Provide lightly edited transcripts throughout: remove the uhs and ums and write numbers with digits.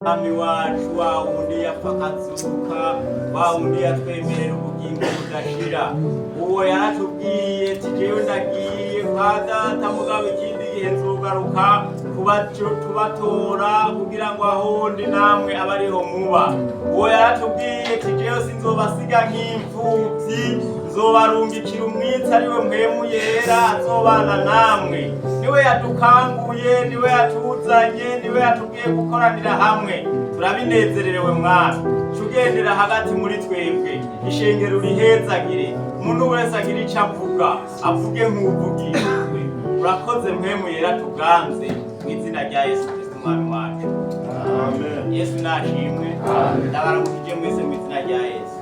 Mwami wacu wa wundi yapfa akazuka, wa wundi yatwemerera ubugingo budashira, uwo yaratubwiye ati jewe ndagiye kwa data mugabo ikindi gihe nzogaruka tubatora kugira ngo aho ndi namwe abariho muba. Uwo yaratubwiye ati jewe sinzobasiga nk'imfuvyi, nzobarungikira umwitsi ariwe mpwemu yera azobana namwe. Niwe yadukanguye, niwe yatuzanye, niwe yatubwiye gukoranira hamwe. Turabinezererewe Mwami, tugendera hagati muri twebwe, ishengero rihezagire, umuntu wese agira ico avuge nk'uvugishijwe. Urakoze mpwemu yera tuganze mw'izina rya Yesu Kristo Umwami wacu. Amen. Yesu nashimwe. Ndabaramukije mwese mw'izina rya Yesu.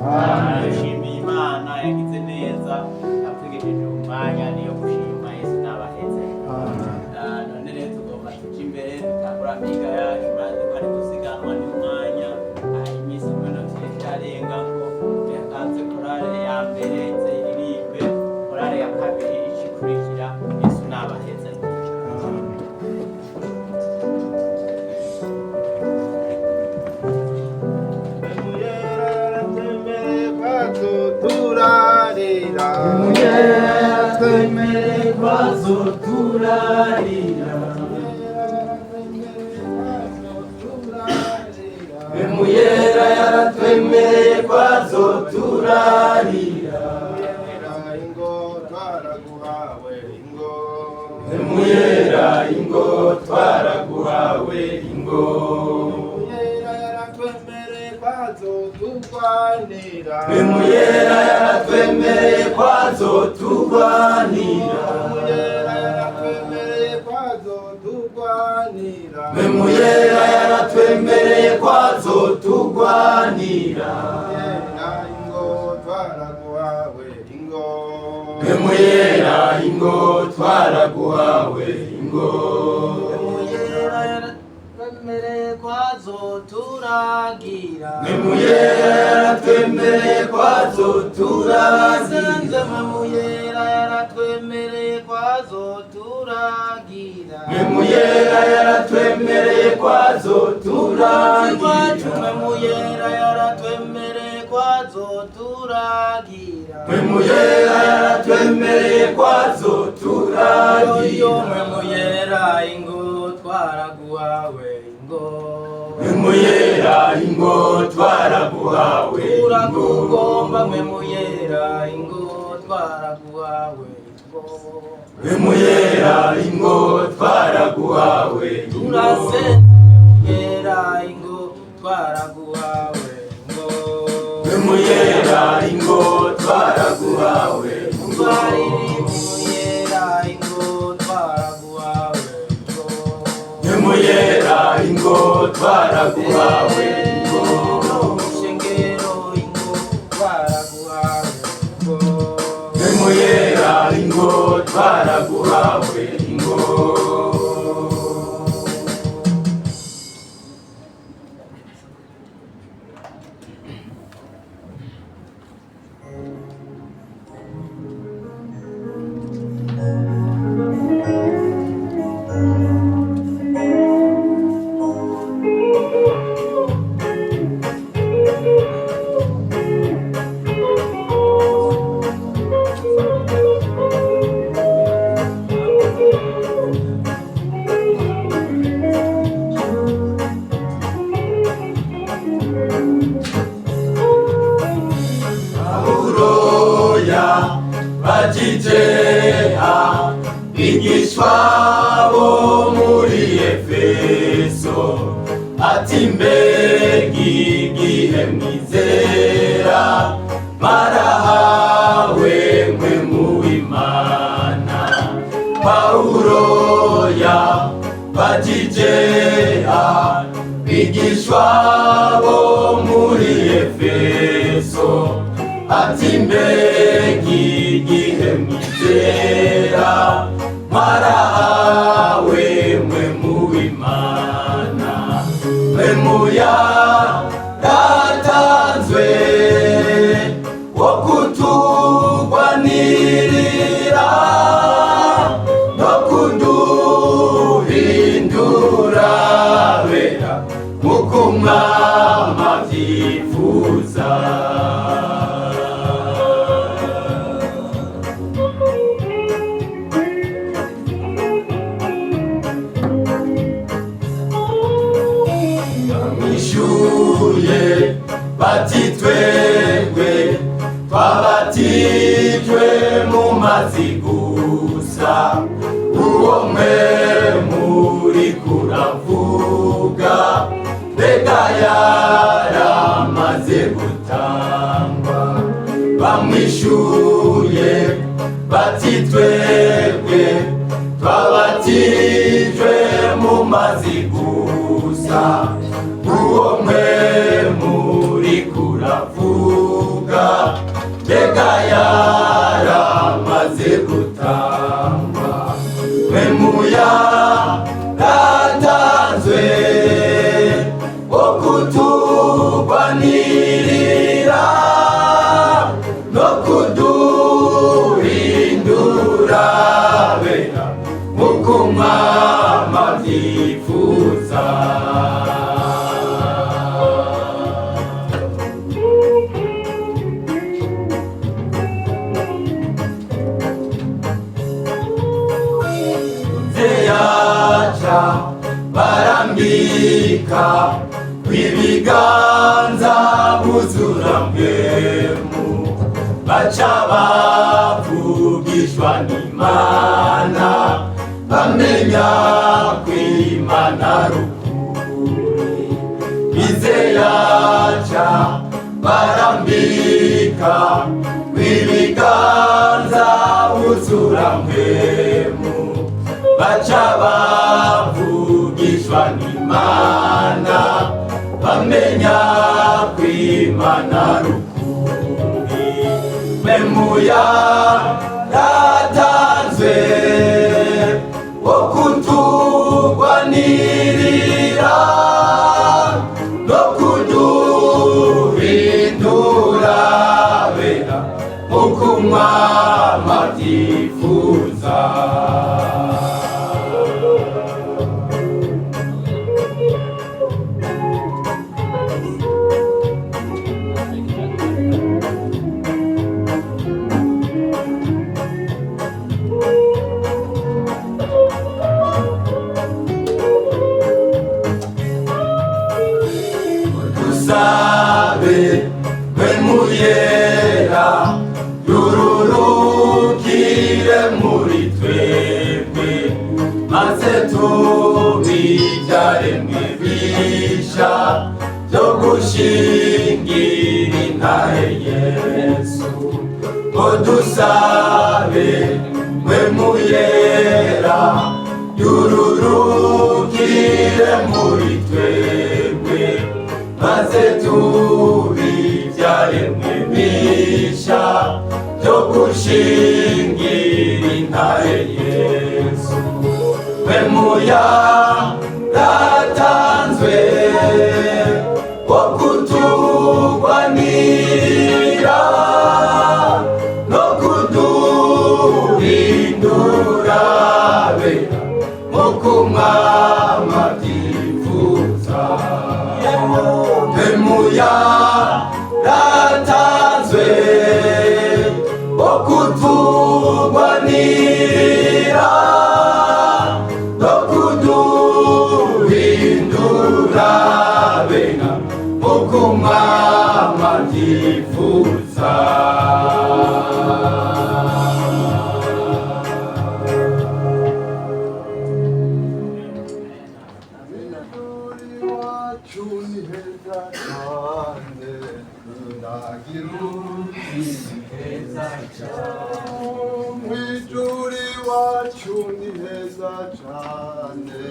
Dushimiye Imana yagize neza, yatwegejeje umwanya niyo gushima. Yesu nabaheze. None rero tugomba tuja imbere dutangura amiga yacu, maze twari gusiganwa n'umwanya, iminsi iminota itarengako yatanze korale ya mbere ize iririmbe, korale ya kabiri ikurikira. Yesu nabaheze. Muyera yaratwemereye kwazoturarira, ingo twaraguhawe ingo, Muyera ingo twaraguhawe ingo, Muyera yaratwemereye kwazoturwanira, Muyera yaratwemereye kwazoturwanira, Muyera yaratwemereye kwazoturwanira, Muyera yaratwemereye kwazoturwanira, ingo twaraguhawe ingo, Muyera ingo twaraguhawe ingo, Muyera yaratwemereye kwazoturagira, Muyera yaratwemereye kwazoturagira, Muyera yaratwemereye kwazoturagira, Muyera yaratwemereye kwazoturagira, Muyera yaratwemereye kwazoturagira, Muyera yaratwemereye kwazoturagira, Muyera ingo twaraguhawe ingo, Muyera ingo twaraguhawe turakugomba, Muyera ingo twaraguhawe ingo, Muyera ingo twaraguhawe turase, Muyera ingo twaraguhawe ingo, Muyera ingo twaraguhawe ingo, Muyera ingo twaraguhawe ingo, Muyera ingo twaraguhawe ingo, shengero ingo twaraguhawe ingo, Muyera ingo twaraguhawe ingo. Bajijeha bigishwa bo muri Efeso, ati mbega igihe mwizera marahawe mwe mu Imana. Pawulo yabajijeha bigishwa bo muri Efeso, ati mbega igihe mwizera marahawe mwe mu Imana. Mwe muyaratanzwe wo kutugwanirira no kuduhindura bera nk'uko umwami avyifuza. Bamwishuye bati twebwe twabatijwe mu mazi gusa, uwo mwe muri kuravuga mbega yaramaze gutangwa. Bamwishuye bati twebwe twabatijwe mu mazi gusa, uwo mwe muri kuravuga mbega yaramaze gutangwa. Memuya ratanzwe wo kuturwanirira no kuduhindura bera nk'uko umwami avyifuza. Barambika kw'ibiganza buzura mpemu, baca bavugishwa n'Imana bamenya kw'Imana rukuri. Bizeyaca barambika kw'ibiganza buzura mpemu, baca bavugishwa n'Imana bamenya kw'Imana rukuri. Memuya ratanzwe wo kuturwanirira no kuduhindura bera nk'uko umwami avyifuza. Dusabe Mwemuyera yururukire muri twebwe, maze tubibyaremwe bisha byo gushingira intahe Yesu. Ngo dusabe Mwemuyera yururukire muri twebwe, maze tubibyaremwe bisha byo gushingira intahe Yesu. Memuya ratanzwe wo kuturwanirira no kuduhindura bera nk'uko umwami avyifuza. Memuya ratanzwe wo kuturwanirira no kuduhindura bera nk'uko umwami avyifuza. Mwijuri wacu ni heza cane,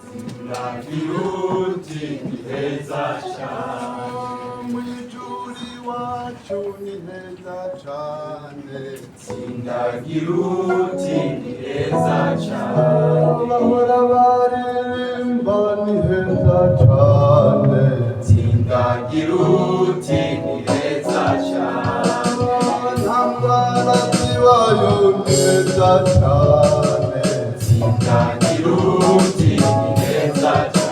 Sindagiruti ni heza cane. mwijuri wacu ni heza cane, Sindagiruti ni heza cane. bahora baririmba ni heza cane, Sindagiruti ni heza cane. ntambara zibayo ni heza cane, Sindagiruti ni heza cane.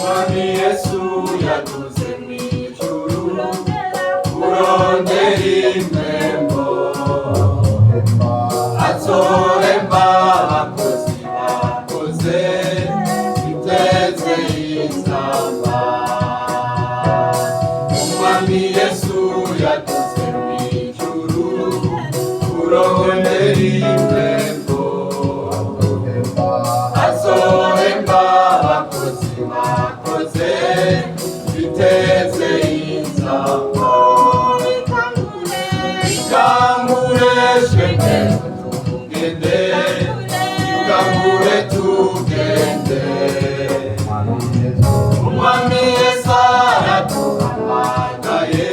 Umwami Yesu yaduze mw'ijuru kurondera impembo azohemba abakozi bakoze biteze inzamba. Umwami Yesu yaduze mw'ijuru kurondera impembo azohemba abakozi bakoze biteze inzamba. Ikangure shenge tugende, ikangure tugende, Umwami Yesu araduhamagaye,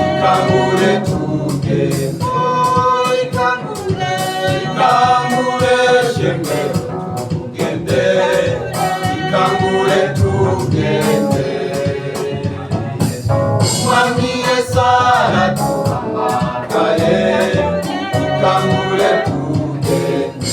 ikangure tugende, ikangure shenge tugende, ikangure tugende, Umwami Yesu araduhamagaye, ikangure tugende.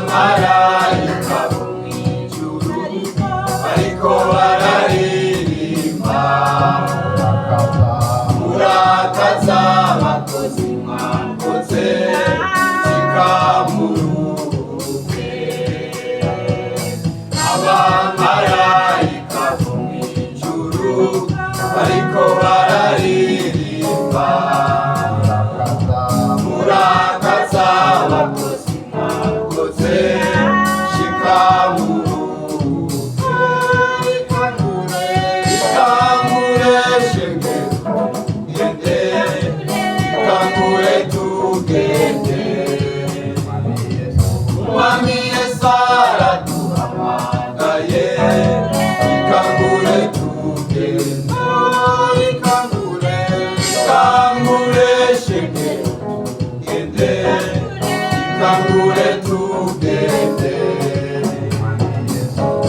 Abamarayika bo mw'ijuru bariko bararirimba, murakaza abakozi mwakoze zikamuruke. Abamarayika bo mw'ijuru bariko bararirimba, murakaza abakozi mwakoze zikamuruke. Ikangure shenge tugende, ikangure tugende, Umwami Yesu araduhamagaye, ikangure tugende, ikangure shenge tugende, ikangure tugende,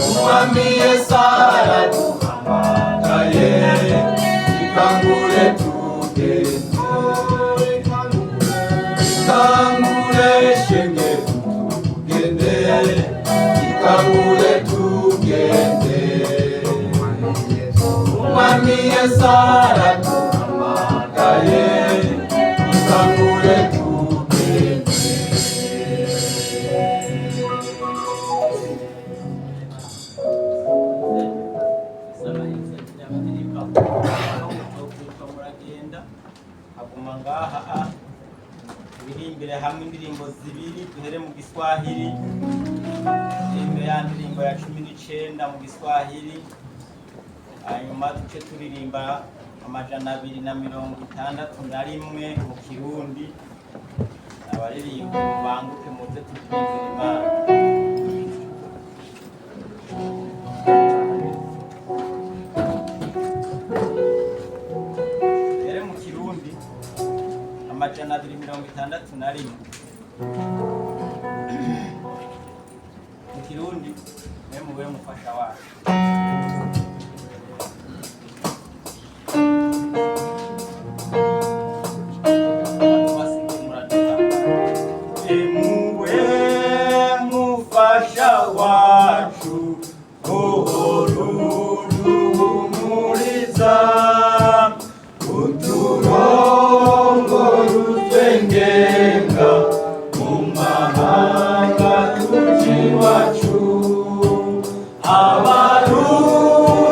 Umwami Yesu araduhamagaye, ikangure tugende, ikangure shenge tugende, ikangure tugende, Umwami Yesu araduhamagaye, ikangure tugende. muragenda haguma ngaha ibirimbire hamwe indirimbo zibiri duhere mu Giswahili, indirimbo ya ndirimbo ya 19 mu Giswahili, hanyuma duce turirimba 261 mu Kirundi. Abaririmba banguke muze turirimbire Imana. Mu Kirundi 261 mu Kirundi mwe mube mufasha wacu. Emuwe mufasha wacu uhoruduhumuriza, uturongo rutwengenga mu mahanga tuji wacu, abarundi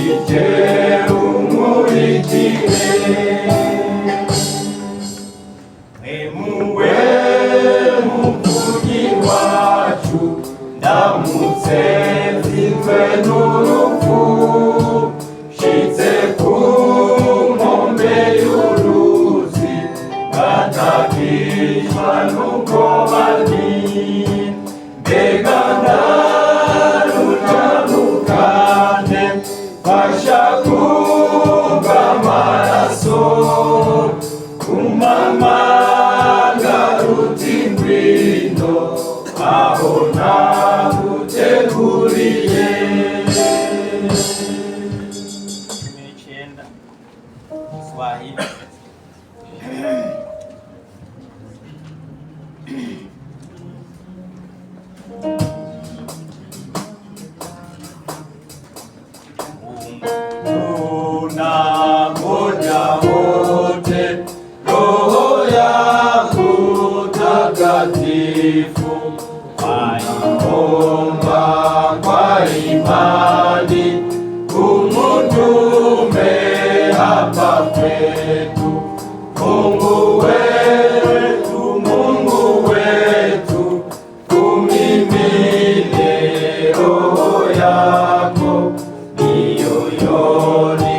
ije umurikire emuwe muvugi wacu ndamutse nzizwe n'urupfu shitse ku nkombe y'uruzi ngatakishwa n'ubwoba nti mbega ndarutandukane fasha kumva amaraso kumamanga rutindwino aho naguteguriye. 19 Swahili. Tunangoja wote Roho yako takatifu, waiomba kwa imani umutume hapa kwetu. Mungu wetu, Mungu wetu, umimine Roho yako mioyoni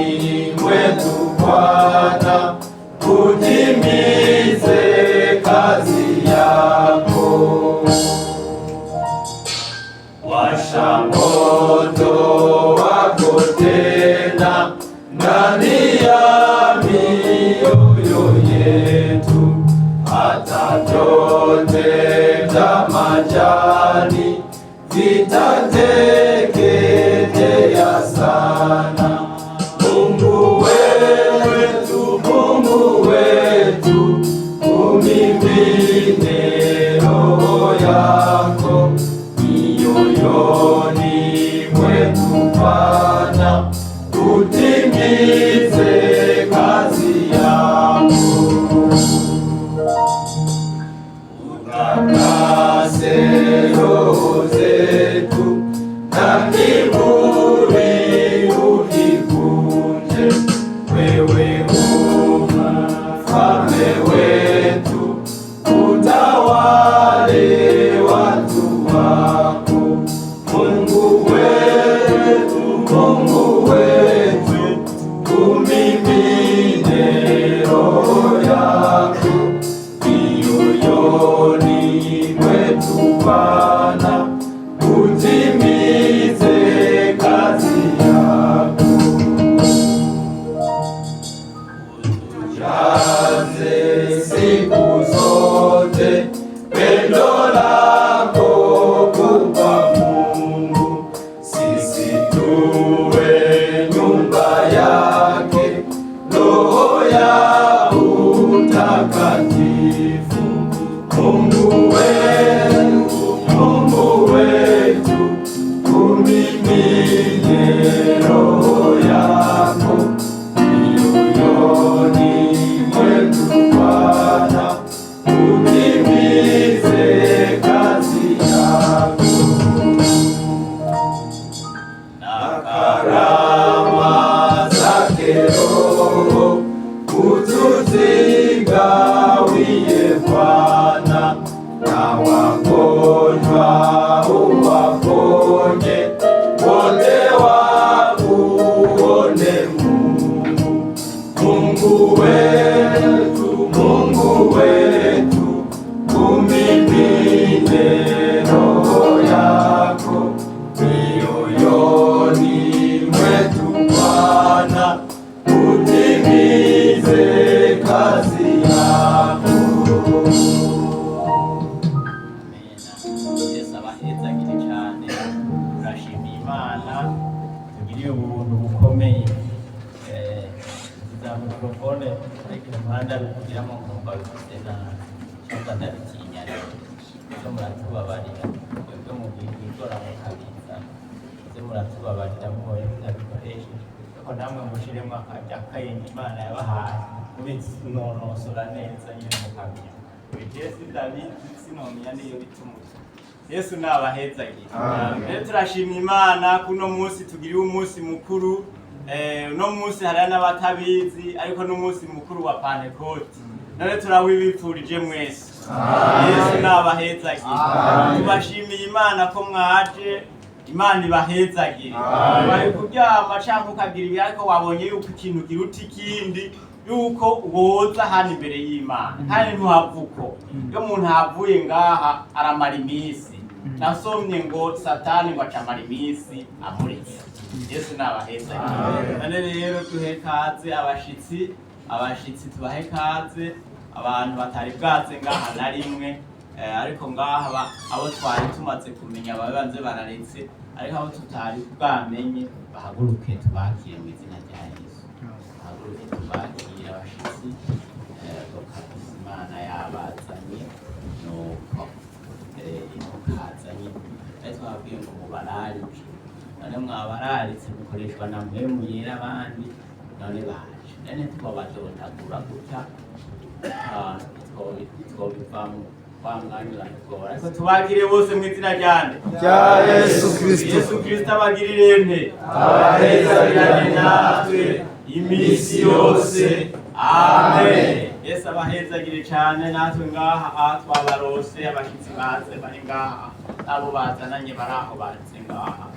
mwetu Bwana, utimize kazi yako. Washa moto wako tena ndani ya mioyo yetu, hata vyote vya majani vitateketea sana. Mungu wetu, Mungu wetu, umimine Roho yako mioyoni mwetu Bwana, utimize kazi yako. Utakase roho zetu na kiburi ukivunje. Wewe Mfalme wetu, utawale watu wako. Mungu wetu, Mungu wetu, umimine Roho yako mioyoni mwetu Bwana, utimize kazi yako. Utujaze siku zote pendo lako kwa Mungu, sisi tuwe nyumba yake, Roho ya utakatifu. Mungu wetu, Mungu wetu, umimine Roho yako mioyoni mwetu Bwana, utimize kazi yako. Na karama zake Roho utuzigawie Bwana, na wagonjwa uwaponye, wote wakuone Mungu. Mungu wetu, Mungu wetu, umimine Roho yako mioyoni mwetu Bwana, utimize kazi yako. Yesu abahezagire cyane. Turashimiye Imana tugiriye ubuntu bukomeye. Za mikrofone ariko impanda bikugiramo nkumva bifite nabi cyangwa ndabitinya rero muratubabarira twebwe mu gihe twikora mu kabisa ze muratubabarira muhoye mutabikoresha ariko namwe mushiremo akayenge Imana yabahaye mubinonosora neza nyine mu kabisa. Yesu David sinomenya niyo bitumutse. Yesu nabahezagire. Rero turashimye Imana kuno munsi tugiriwe umunsi mukuru uno munsi hari n'abatabizi ariko n'umunsi mukuru wa Pentecote none turawibipfurije mwese Yesu nabahezagira tubashimiye Imana ko mwaje Imana ibahezagire bari kuryama canke ukagira ibi ariko wabonye yuko ikintu kiruta ikindi yuko woza hano imbere y'Imana kandi ntuhavuko iyo umuntu ahavuye ngaha aramara iminsi nasomye ngo Satani ngo acamara iminsi amuretse Yesu nabahezagira none rero duhe kaze abashitsi tubahe kaze abantu batari bwaze ngaha na rimwe ariko ngaha abo twari tumaze kumenya babanze bararetse ariko abo tutari bwamenye bahaguruke tubakire mu izina rya Yesu bahaguruke tubakire abashitsi bakabisa Imana yabazanye nuko mukazanye twabwiye ngo mubararike none mwabararitse mukoreshwa na mpwemu yera abandi none baje none twabadotagura gutya twobivamo ariko tubagire bose mu izina ryande rya Yesu Kristo. Yesu Kristo abagirire nte abahezagirane natwe iminsi yose amen. Yesu abahezagire cyane natwe ngaha twabarose abashitsi baze bari ngaha abo bazananye baraho baze ngaha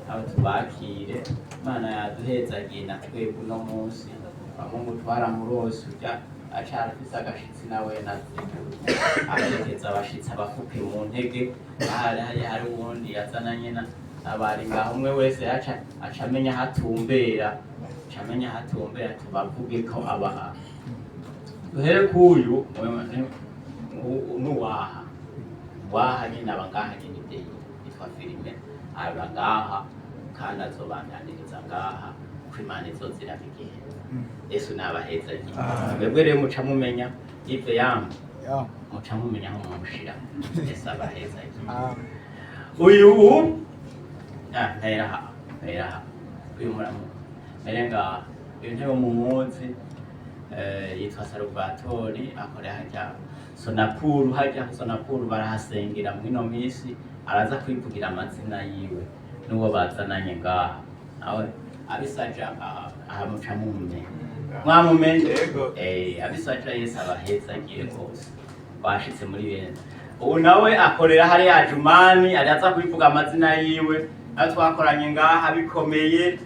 abo tubakire Imana yaduhezagiye natwe uno munsi bamungu twaramurose ujya acara afise agashitsi nawe aherekeza abashitsi abafuke mu ntege hari uwundi yazananye abari ngaho umwe wese aca amenya hatumbera tubavuge ko abaha duhere kuyu nuwaha nyine abangaha nyine ibyeyi yitwa Filime abangaha kandi azobandaniriza ngaha ko Imana izozirama igihe Yesu nabahezagiye mwebwe rero muca mumenya ibyo yamwe muca mumenya aho mumushira Yesu abahezagiye uyu ntera uyu muramu merenga uyu ntebe mumuzi yitwa Salvatori akorera hajya Sonapuru barahasengera mwino misi araza kwivugira amazina yiwe n'uwo bazananye ngaha nawe abisaja ahamuca mumumenya mwamumenye abisaja Yesu abahezagiye rwose bashitse muri bene ubu nawe akorera hariya Ajumani araza kwivuga amazina yiwe nawe twakoranye ngaha bikomeye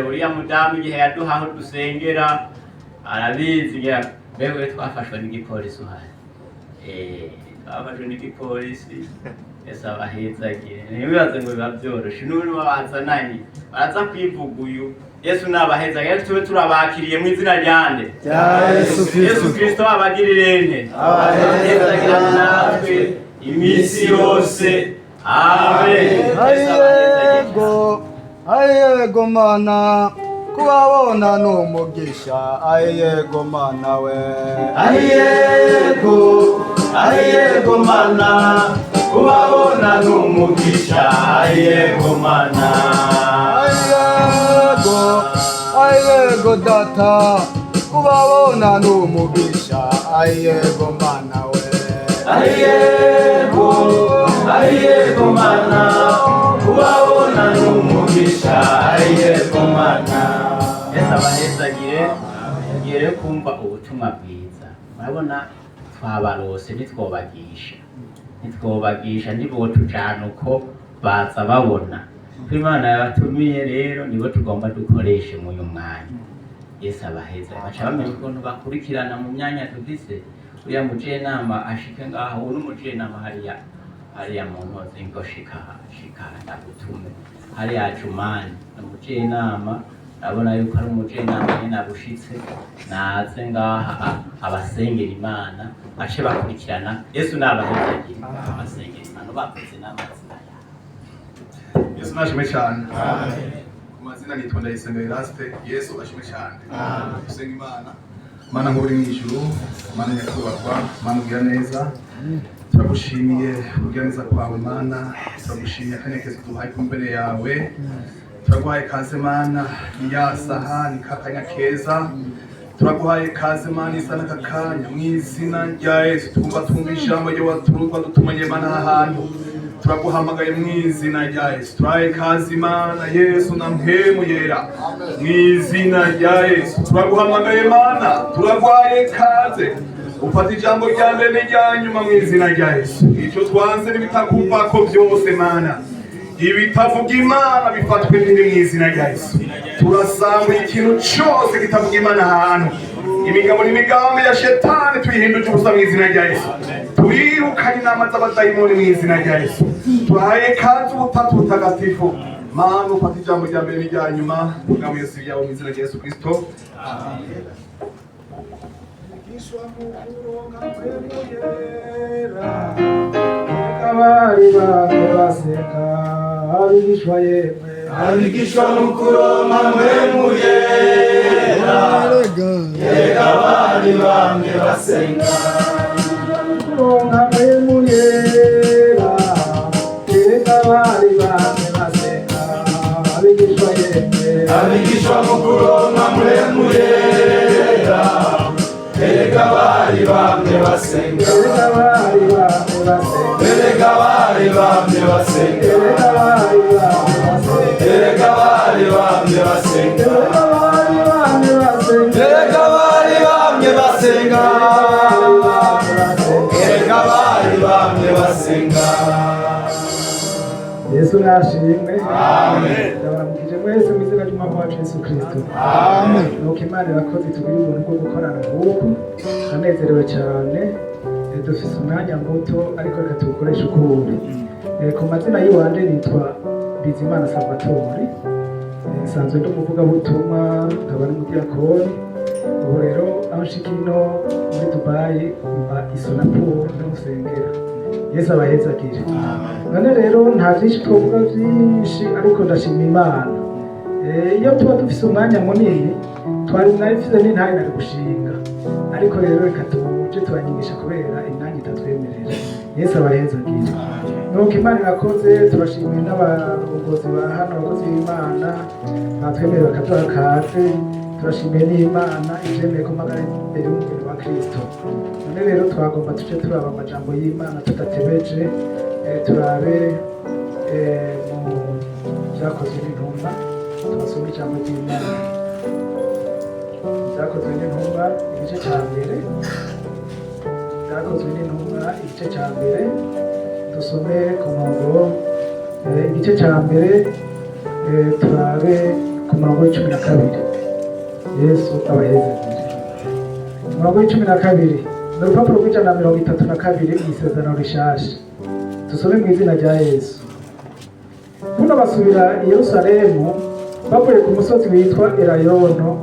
uriya mudamu igihe yaduhaho dusengera arabizi bewe twafashwe n'igipolisi uhari twafashwe n'igipolisi Yesu abahezagiye ntibibaze ngo biba byoroshe n'uri babazananye baraza kwivuga uyu Yesu nabahezagiye tube turabakiriye mu izina ryande Yesu Kristo abagirire nte abahezagirane natwe iminsi yose amen. Ayego mana kubabona n'umugisha ayego mana we ayego mana kubabona n'umugisha ayego mana ayego data kubabona n'umugisha ayego mana we ayego mana kubabona n'umugisha ayego mana. Yesu abahezagire tugere kumva ubutumwa bwiza murabona twabarose ntitwobagisha nibo tujana uko baza babona ko Imana yabatumiye rero nibo tugomba dukoreshe mu uyu mwanya. Yesu abahezagire baca bamenya ukuntu bakurikirana mu myanya dufise uriya mujenama ashike ngaho ubu n'umujenama hariya mu ntozi ngo shika ndagutume hariya Ajumani umujenama abona yuko ari umujenama nyine abushitse naze ngaha abasengera Imana ace bakurikirana Yesu nabahezagire abasengera Imana bakoze n'amazina yawe. Yesu nashimwe cyane. Ku mazina nitwa Ndayisenga Eraste. Yesu ashimwe cyane. Dusenga Imana nkuri mu ijuru, Imana nyakubahwa, Imana ugira neza. Turagushimiye ugira neza kwawe Imana, turagushimiye akanyekezo duhaye ku mbere yawe. Turaguhaye kaze Mana ya saha ni kakanya keza. Turaguhaye kaze Mana isa n'akakanya mu izina rya Yesu. Twumva ijambo ryo waturwa dutumanye Mana ahantu turaguhamagaye mu izina rya Yesu. Turaye kazi Mana Yesu na mpemu yera mu izina rya Yesu. Turaguhamagaye Mana, turagwaye kaze ufata ijambo rya mbere n'irya nyuma mu izina rya Yesu. Icyo twanze n'ibitakuvako byose Mana, ibitavuga Imana bifatwe n'indi mu izina rya Yesu. Turasanga ikintu cyose kitavuga Imana ahantu, imigabo n'imigambi ya shetani tuyihinduje ubusa mu izina rya Yesu. Turirukanye inama z'abadayimoni mu izina rya Yesu. Turahaye kazi ubutatu butagatifu Mana, ufata ijambo rya mbere n'irya nyuma tuvuga mu Yesu yawe mu izina rya Yesu Kristo. Amen. Abari bamwe baseka abigishwa yemwe, abigishwa mukuronka mpemu yera, erega abari bamwe basenga. kuronka mpemu yera, erega abari bamwe baseka abigishwa yemwe, Abigishwa mukuronka mpemu yera, erega abari bamwe basenga. erega abari bamwe baseka, Erega abari bamwe basenga. erega abari bamwe baseka, Erega abari bamwe basenga. erega abari bamwe baseka, Erega abari bamwe basenga. Erega abari bamwe basenga. Yesu nashimwe. Amen. Ndabaramukije mwese mu izina ry'umwami wacu Yesu Kristo. Amen. Nuko Imana irakoze tugira ubuntu bwo gukorana nk'uku, ndanezerewe cyane. Dufise umwanya muto ariko reka tuwukoreshe uko uri. Ku mazina y'iwanje nitwa Bizimana Salvatore, nsanzwe ndi umuvugabutumwa nkaba n'umudiyakoni. Ubu rero aho nshika ino muri Dubai mba Isonapur n'umusengera. Yesu abahezagire. None rero nta byinshi twovuga byinshi ariko ndashima Imana. Iyo tuba dufise umwanya munini twari narifise n'intahe nari gushinga, ariko rero reka tuje tubanyigisha kubera imyanya itatwemerera. Yesu abahezagire. Nuko Imana irakoze, turashimiye n'abarongozi ba hano, abakozi b'Imana batwemerera bakaduha kaze. Turashimiye n'Imana ivyemeye ko magara imbere y'umubiri wa Kristo. None rero twagomba tuje turaba amajambo y'Imana tudatebeje, turabe mu vyakozwe n'intumwa, tubasome ijambo ry'Imana. Vyakozwe n'intumwa igice ca mbere, vyakozwe n'intumwa igice ca mbere, dusome ku murongo igice ca mbere, turabe ku murongo w'icumi na kabiri. Yesu abahezagire. Umurongo w'icumi na kabiri ni urupapuro rw'ijana na mirongo itatu na kabiri mu isezerano rishasha. Dusome mu izina rya Yesu. Buno basubira i Yerusalemu bavuye ku musozi witwa Elayono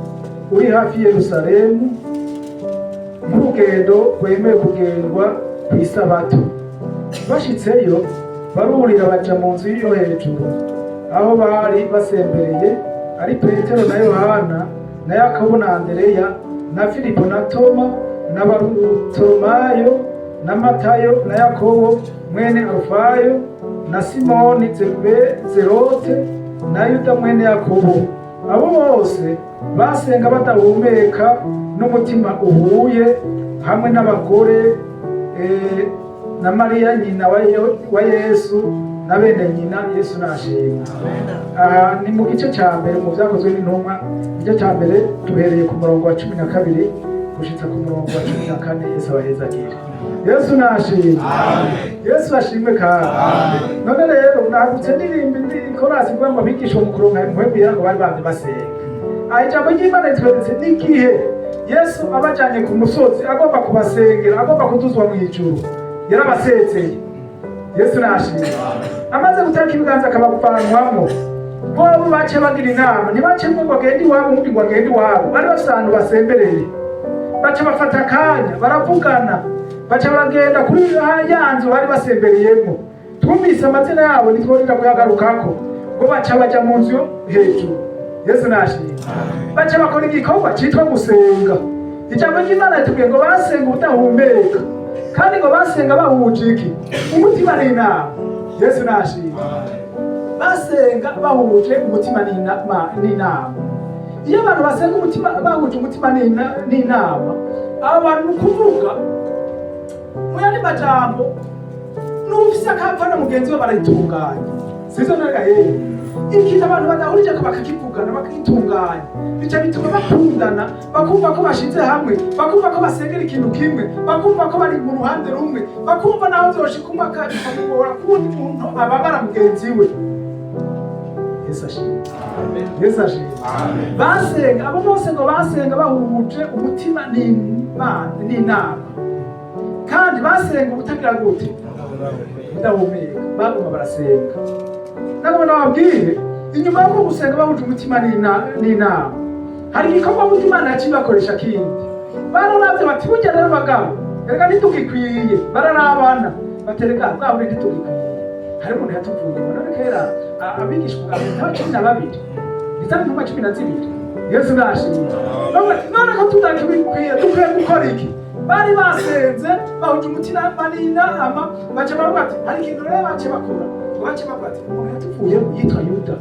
uri hafi Yerusalemu, nk'urugendo rwemewe kugendwa ku isabato. Bashitseyo barurira baja mu nzu yo hejuru, aho bari basembereye ari Petero na Yohana na Yakobo na Andereya na Filipo na Toma na Barutolomayo na Matayo na Yakobo mwene Alfayo na Simoni Zerote na Yuda mwene Yakobo. Abo bose basenga badahumeka n'umutima uhuye, hamwe n'abagore na Mariya nyina wa Yesu na bene nyina. Yesu nashimwe. Aha ni mu gice cya mbere mu vyakozwe n'intumwa, igice cya mbere duhereye ku murongo wa 12 gushitsa ku murongo wa 14. Yesu abahezagire. Yesu nashimwe. Yesu ashimwe kandi. None rero nagutse ndirimba ndikorasi kugira ngo abigishwa mu kuronka impwebwe ngo bari bandi basenga. Ijambo ry'Imana ritweretse n'igihe Yesu abajanye ku musozi agomba kubasengera, agomba kuduzwa mu ijuru, yarabasezeye. Yesu nashimwe. Amaze gutaka ibiganza akabavanwamo, bo bace bagira inama, ntibace ngo agende iwabo undi ngo agende iwabo. Bari bafise ahantu basembereye, baca bafata akanya baravugana, baca bagenda kuri ya nzu bari basembereyemo. Twumvise amazina yabo ntitworira kuyagarukako, ngo baca baja mu nzu yo hejuru. Yesu nashimwe. Baca bakora igikorwa citwa gusenga. Ijambo ry'Imana ritubwiye ngo basenga ubudahumeka, kandi ngo basenga bahuje iki? Umutima n'inama. Yesu nashimwe. Basenga bahuje umutima n'inama. Iyo abantu basenga umutima bahuje umutima n'inama, aba bantu kuvuga mu yandi majambo n'ufise akapfa na mugenzi we barayitunganya sizo naga yewe ikintu abantu badahurije ko bakakivugana bakitunganya bica bituma bakundana bakumva ko bashize hamwe bakumva ko basengera ikintu kimwe bakumva ko bari mu ruhande rumwe bakumva naho zoshika umwe akabikora kundi muntu ababara mugenzi we. Yesu ashimwe. Yesu ashimwe. Basenga abo bose ngo basenga bahuje umutima n'inama kandi basenga ubutagira gute udahumeka baguma barasenga. Nagomba nababwire inyuma yo gusenga bahuje umutima n'inama hari igikorwa Imana yacibakoresha kindi. Bararavye bati burya rero bagabo erega ntitugikwiye bararabana batereka bwabo ntitugikwiye. Hari umuntu yatuvuye none kera abigishwa bwa 12 bitari mu 12. Yesu nashimye. None ko tudakibikwiye dukwiye gukora iki? Bari basenze bahuje umutima n'inama baca baravuga ati hari ikintu rero bace bakora bace bavuga ati umuntu yatuvuye yitwa Yuda.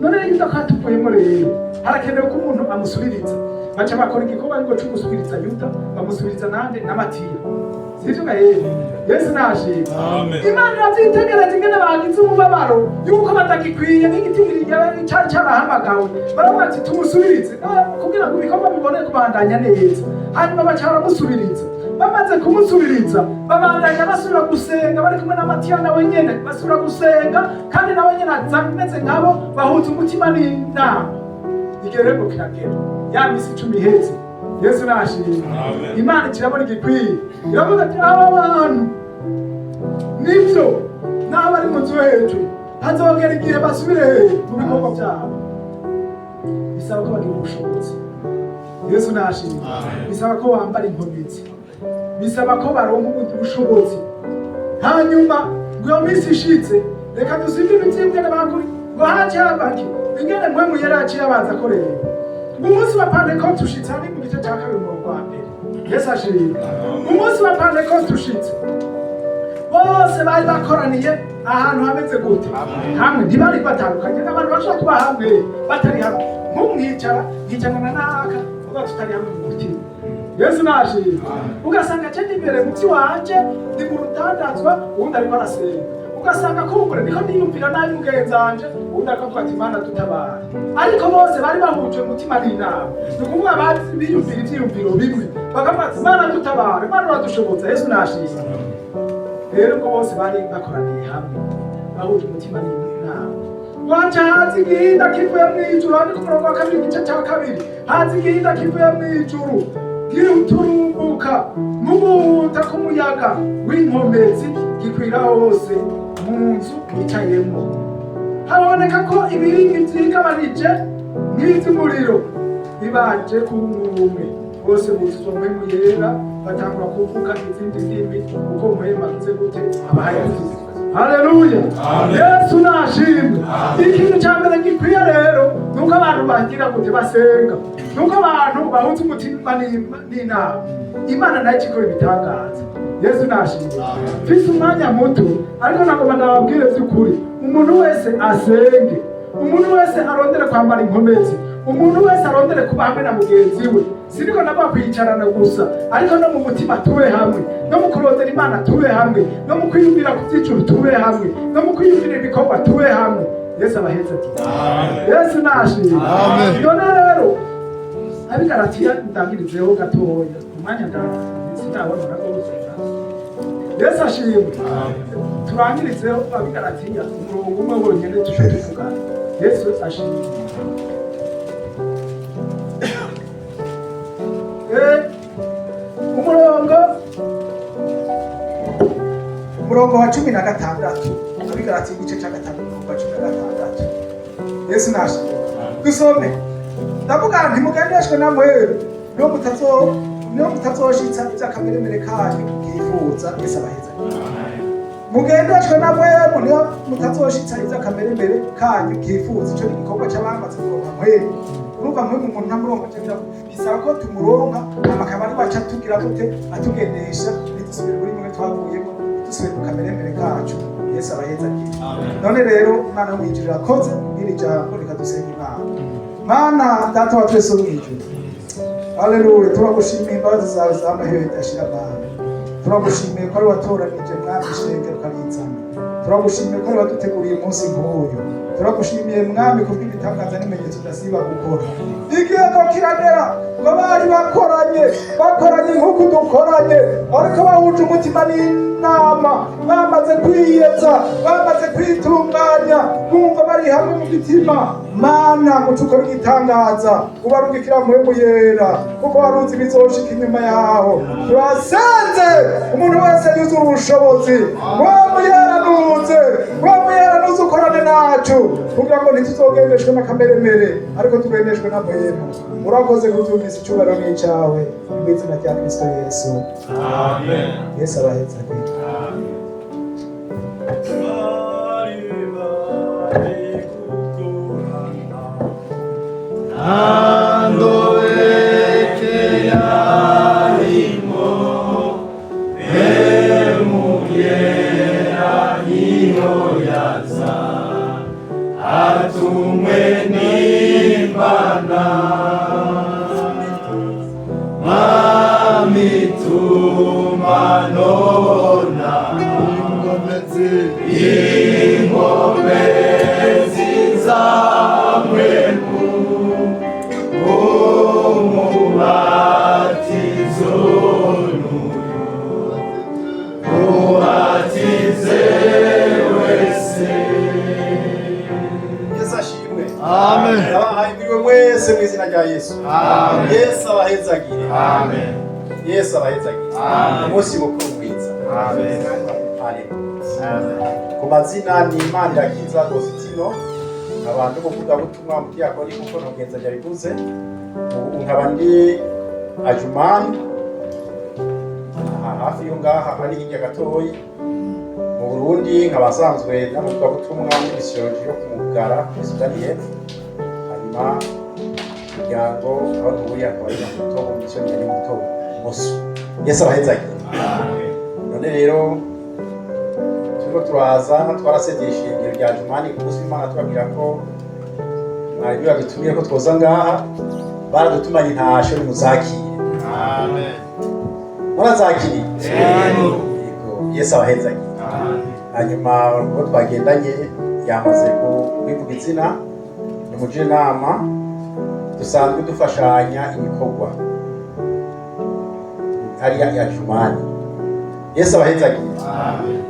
None Yuda ko yatuvuyemo rero harakenewe ko umuntu amusubiriza. Baca bakora igikorwa ariko cyo gusubiriza Yuda bamusubiriza nande na Matiya. Sivyo ga Yesu nashimye. Imana irazitegereza ingene bagize umubabaro yuko batagikwiye n'igitimirije cyarahamagawe baravuga ati tumusubirize kugira ngo ibikorwa bibone kubandanya neza. Hanyuma baca baramusubiriza bamaze kumusubiriza babandanya basubira gusenga bari kumwe na Matiya nawe nyene basubira gusenga kandi nawe nyene azameze nkabo bahuza umutima n'inama. Igereko kiragera ya misi 10 iheze. Yesu nashimye. Imana kirabona igikwiye iravuga ati aba bantu nivyo n'abari mu nzu hejuru hazogera igihe basubire mu bikorwa byabo. Bisaba ko bagira ubushobozi. Yesu nashimye. Bisaba ko wambara inkomezi. Bisaba ko baronka ubushobozi. Hanyuma ngo iyo minsi ishitse reka dusinde ibivyimwe n'abaguri ngo haje abaki ingene mwe mu yaraci yabanza korera. Umunsi wa Pentecote ushitse ari mu gice cya 2 mu Rwanda. Yesu ashimwe. Umunsi wa Pentecote ushitse bose bari bakoraniye ahantu hameze gute hamwe ntibari batandukanye n'abantu bashaka kuba hamwe batari hamwe nk'umwicara nkicangana n'aka uba tutari hamwe mu mutima. Yesu nashimye. Ugasanga cyane imbere mu byi wanje ndi mu rutandazwa ubundi ariko arasenga ugasanga kumbure niko niyumvira nabi mugenzanje ubundi akavuga ati Imana tutabara ariko bose bari bahuje umutima n'inama ni ukuvuga bazi biyumvira ivyiyumviro bimwe bakavuga ati Imana tutabara Imana uradushoboza. Yesu nashimye. Rero ko bose bari bakoraniye hamwe bahuje umutima n'inama. Wacha hazi igihinda kivuye mw'ijuru ari ku murongo wa 2 igice cya 2 hazi igihinda kivuye mw'ijuru giturumbuka mubuta k'umuyaga w'inkomezi gikwira hose mu nzu yicayemo. Haboneka ko ibiringi vyigabanije nk'ivy'umuriro bibaje ku umwe bose buzuzwa mpwemu yera batangura kuvuga izindi ndimi uko mpwemu agize gute abahayagize. Haleluya. Yesu nashimwe. Ikintu cya mbere gikwiye rero nuko abantu bagira gute basenga nuko abantu bahunze umutima n'inama. Imana nayo ikora ibitangaza. Yesu nashimwe. Mfise umwanya muto ariko nagomba ndababwire by'ukuri umuntu wese asenge umuntu wese arondere kwambara inkomezi umuntu wese arondere kuba hamwe na mugenzi we. Siniko naba kwicarana gusa ariko no mu mutima tube hamwe no mu kurondera Imana tube hamwe no mu kwiyumvira ku byiciro tube hamwe no mu kwiyumvira ibikorwa tube hamwe. Yesu abahetse ati Yesu nashimye. None rero abigaratiya ndangirizeho gatoya umwanya ndabona rwose. Yesu ashimwe. Turangirizeho abigaratiya umurongo umwe wonyene tuvuga. Yesu ashimwe. Umurongo wa 16 abigaratiya igice cya 5 umurongo wa 16. Yesu nashimwe. Dusome ndavuga nti mugendeshwe namwe niyo mutazoshitsa iby'akameremere kanyu kifuza. Yesu abaheza. Mugendeshwe namwe niyo mutazoshitsa iby'akameremere kanyu kifuza. Icyo ni igikorwa cy'abamaze kuronka mwene urumva mwe umuntu ntamuronka cyangwa bisaba ko tumuronka amakaba ari baca tugira gute atugendesha nidusubire muri mwe twavuyemo dusubire ku kameremere kacu. Yesu abaheza. None rero Imana mwinjirira koze iri jambo rikadusenga Imana. Mana data wa twese mwinjira. Haleluya. Turagushimiye imbabazi zawe z'amahero idashira Mana. Turagushimiye ko ari watoranije mwami ishengero ukabizana turagushimiye ko waduteguriye umunsi nk'uyu. Turagushimiye mwami kubw'ibitangaza n'ibimenyetso udasiba gukora. Igihe ko kiragera ngo bari bakoranye nk'uko dukoranye, ariko bahuje umutima n'inama, bamaze kwiyeza, bamaze kwitunganya, bumva bari hamwe mu mitima. Mana mutukore igitangaza, ubarungikira mpwemu yera, kuko waruzi bizoshika inyuma yaho. Turasenze umuntu wese yuzuye ubushobozi, mpwemu yeranuze ukorane nacu, kugira ngo ntituzogendeshwe n'akameremere, ariko tugendeshwe na mpwemu. Urakoze kutumvisa icyubahiro n'icyawe, mu izina rya Kristo Yesu. Amen. Yesu abahetse. Amen. Abahayibiriwe mwese mu izina rya Yesu. Amen. Yesu abahezagire. Amen. Yesu abahezagire. Amen. Umunsi mukuru mwiza. Amen. Amen. Ku mazina ni Imana irakiza Gositino, abantu kuvuga butumwa mu diakoni kuko ntugenza yabivuze. Nkaba ndi Ajumani hafi yo ngaha ari hirya gatoyi mu Burundi, nkaba asanzwe n'amuvuga butumwa muri misiyoni yo kumugara muri Sudani y'Epfo. Hanyuma kugirango abantu buri akaba ari muto mu misiyoni yari muto muso. Yesu abahezagire. None rero turiko turaza twarasezeye ishingiro rya Ajumani ku munsi w'Imana tubabwira ko mwari badutumye ko twoza ngaha, baradutumanye intasho nimuzakire. Amen. Murazakiriye? Amen. Yesu abahezagire. Hanyuma ubwo twagendanye yamaze kwivuga izina, nimugire inama dusanzwe dufashanya ibikorwa hariya ya Ajumani. Yesu abahezagire.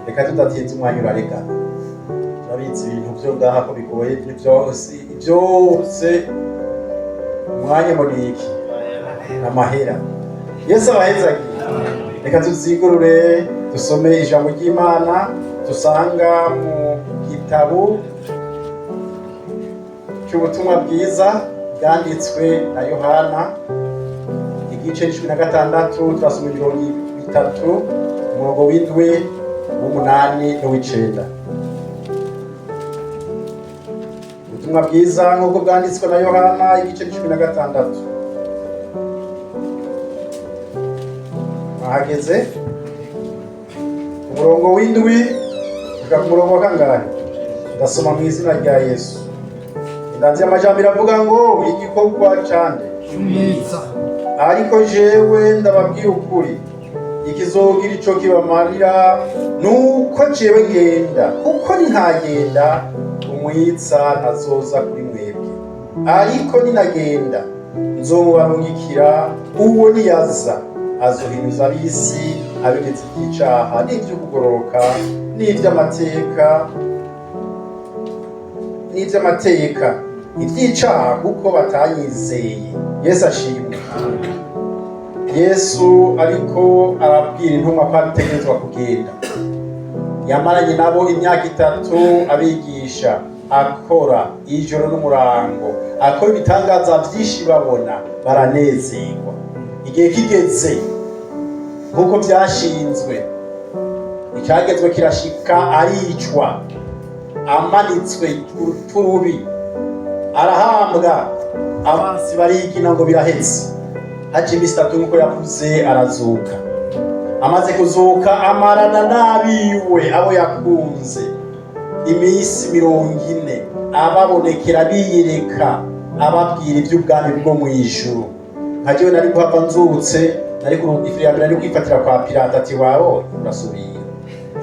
Reka tudatinze umwanya urareka, turabizi ibintu byo ngaha ko bigoye, byose umwanya muniki n'amahera. Yesu abahezagire. Reka tuzigurure dusome ijambo ry'Imana dusanga mu gitabo cy'ubutumwa bwiza bwanditswe na Yohana igice 16, turasoma imirongo 3, umurongo w'indwi, w'umunani n'uw'icenda. Ubutumwa bwiza nk'uko bwanditswe na Yohana igice 16. Ahageze umurongo w'indwi uvuga ku murongo wa kangahe? Ndasoma mu izina rya Yesu. Indanzi y'amajambo iravuga ngo igikorwa cande ariko jewe ndababwira ukuri, ikizogira ico kibamarira nuko jewe ngenda, kuko ntagenda umwitsa ntazoza kuri mwebwe, ariko ninagenda nzomubarungikira uwo niyaza azohimiza ab'isi abigeze iby'icaha n'ibyo kugororoka n'ivy'amateka iby'icaha kuko batanyizeye. Yesu ashimwe. Yesu ariko arabwira intumwa ko bitegerezwa kugenda. Yamaranye nabo imyaka 3 abigisha, akora ijoro n'umurango, akora ibitangaza byinshi, babona baranezerwa. Igihe kigeze nk'uko byashinzwe, icyagezwe kirashika, aricwa, amanitswe urupfu rubi, arahambwa, abansi barigina ngo biraheze. Haciye iminsi 3 nk'uko yavuze arazuka. Amaze kuzuka amarana n'abiwe abo yakunze iminsi 40, ababonekera biyereka, ababwira iby'ubwami bwo mu ijuru. Nkajewe nari guhava nzutse, nari kurungifira ya mbere nari kwifatira kwa Pilato ati wawe urasubira.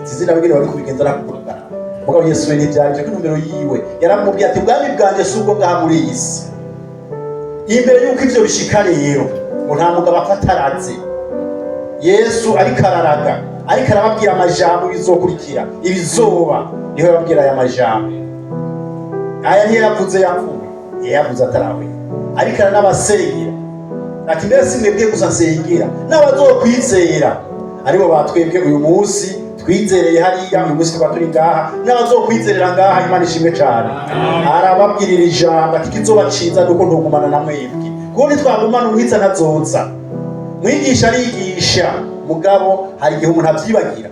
Sizina bigire bari kubigenza nakukurugana. mugabo Yesu we ntivyari ko intumbero yiwe yaramubwiye ati ubwami bwanjye si ubwo ngaha muri iyi si. Imbere y'uko ivyo bishika rero ngo nta mugabo afataraze, Yesu ariko araraga, ariko arababwira amajambo bizokurikira ibizoba, niho yababwira aya majambo. Aya niyo yavuze yapfuye, yavuze atarawe, ariko aranabasengera ati mbere si mwebwe gusa nsengera n'abazokwizera aribo batwebwe uyu munsi twizereye hariya, uyu munsi tuba turi ngaha n'abazokwizerera ngaha. Imana ishimwe cane. Arababwirira ijambo ati kizoba ciza nuko ntugumana na mwebwe, kuko nitwagumana umwiza ntazoza. Mwigisha arigisha, mugabo hari igihe umuntu avyibagira,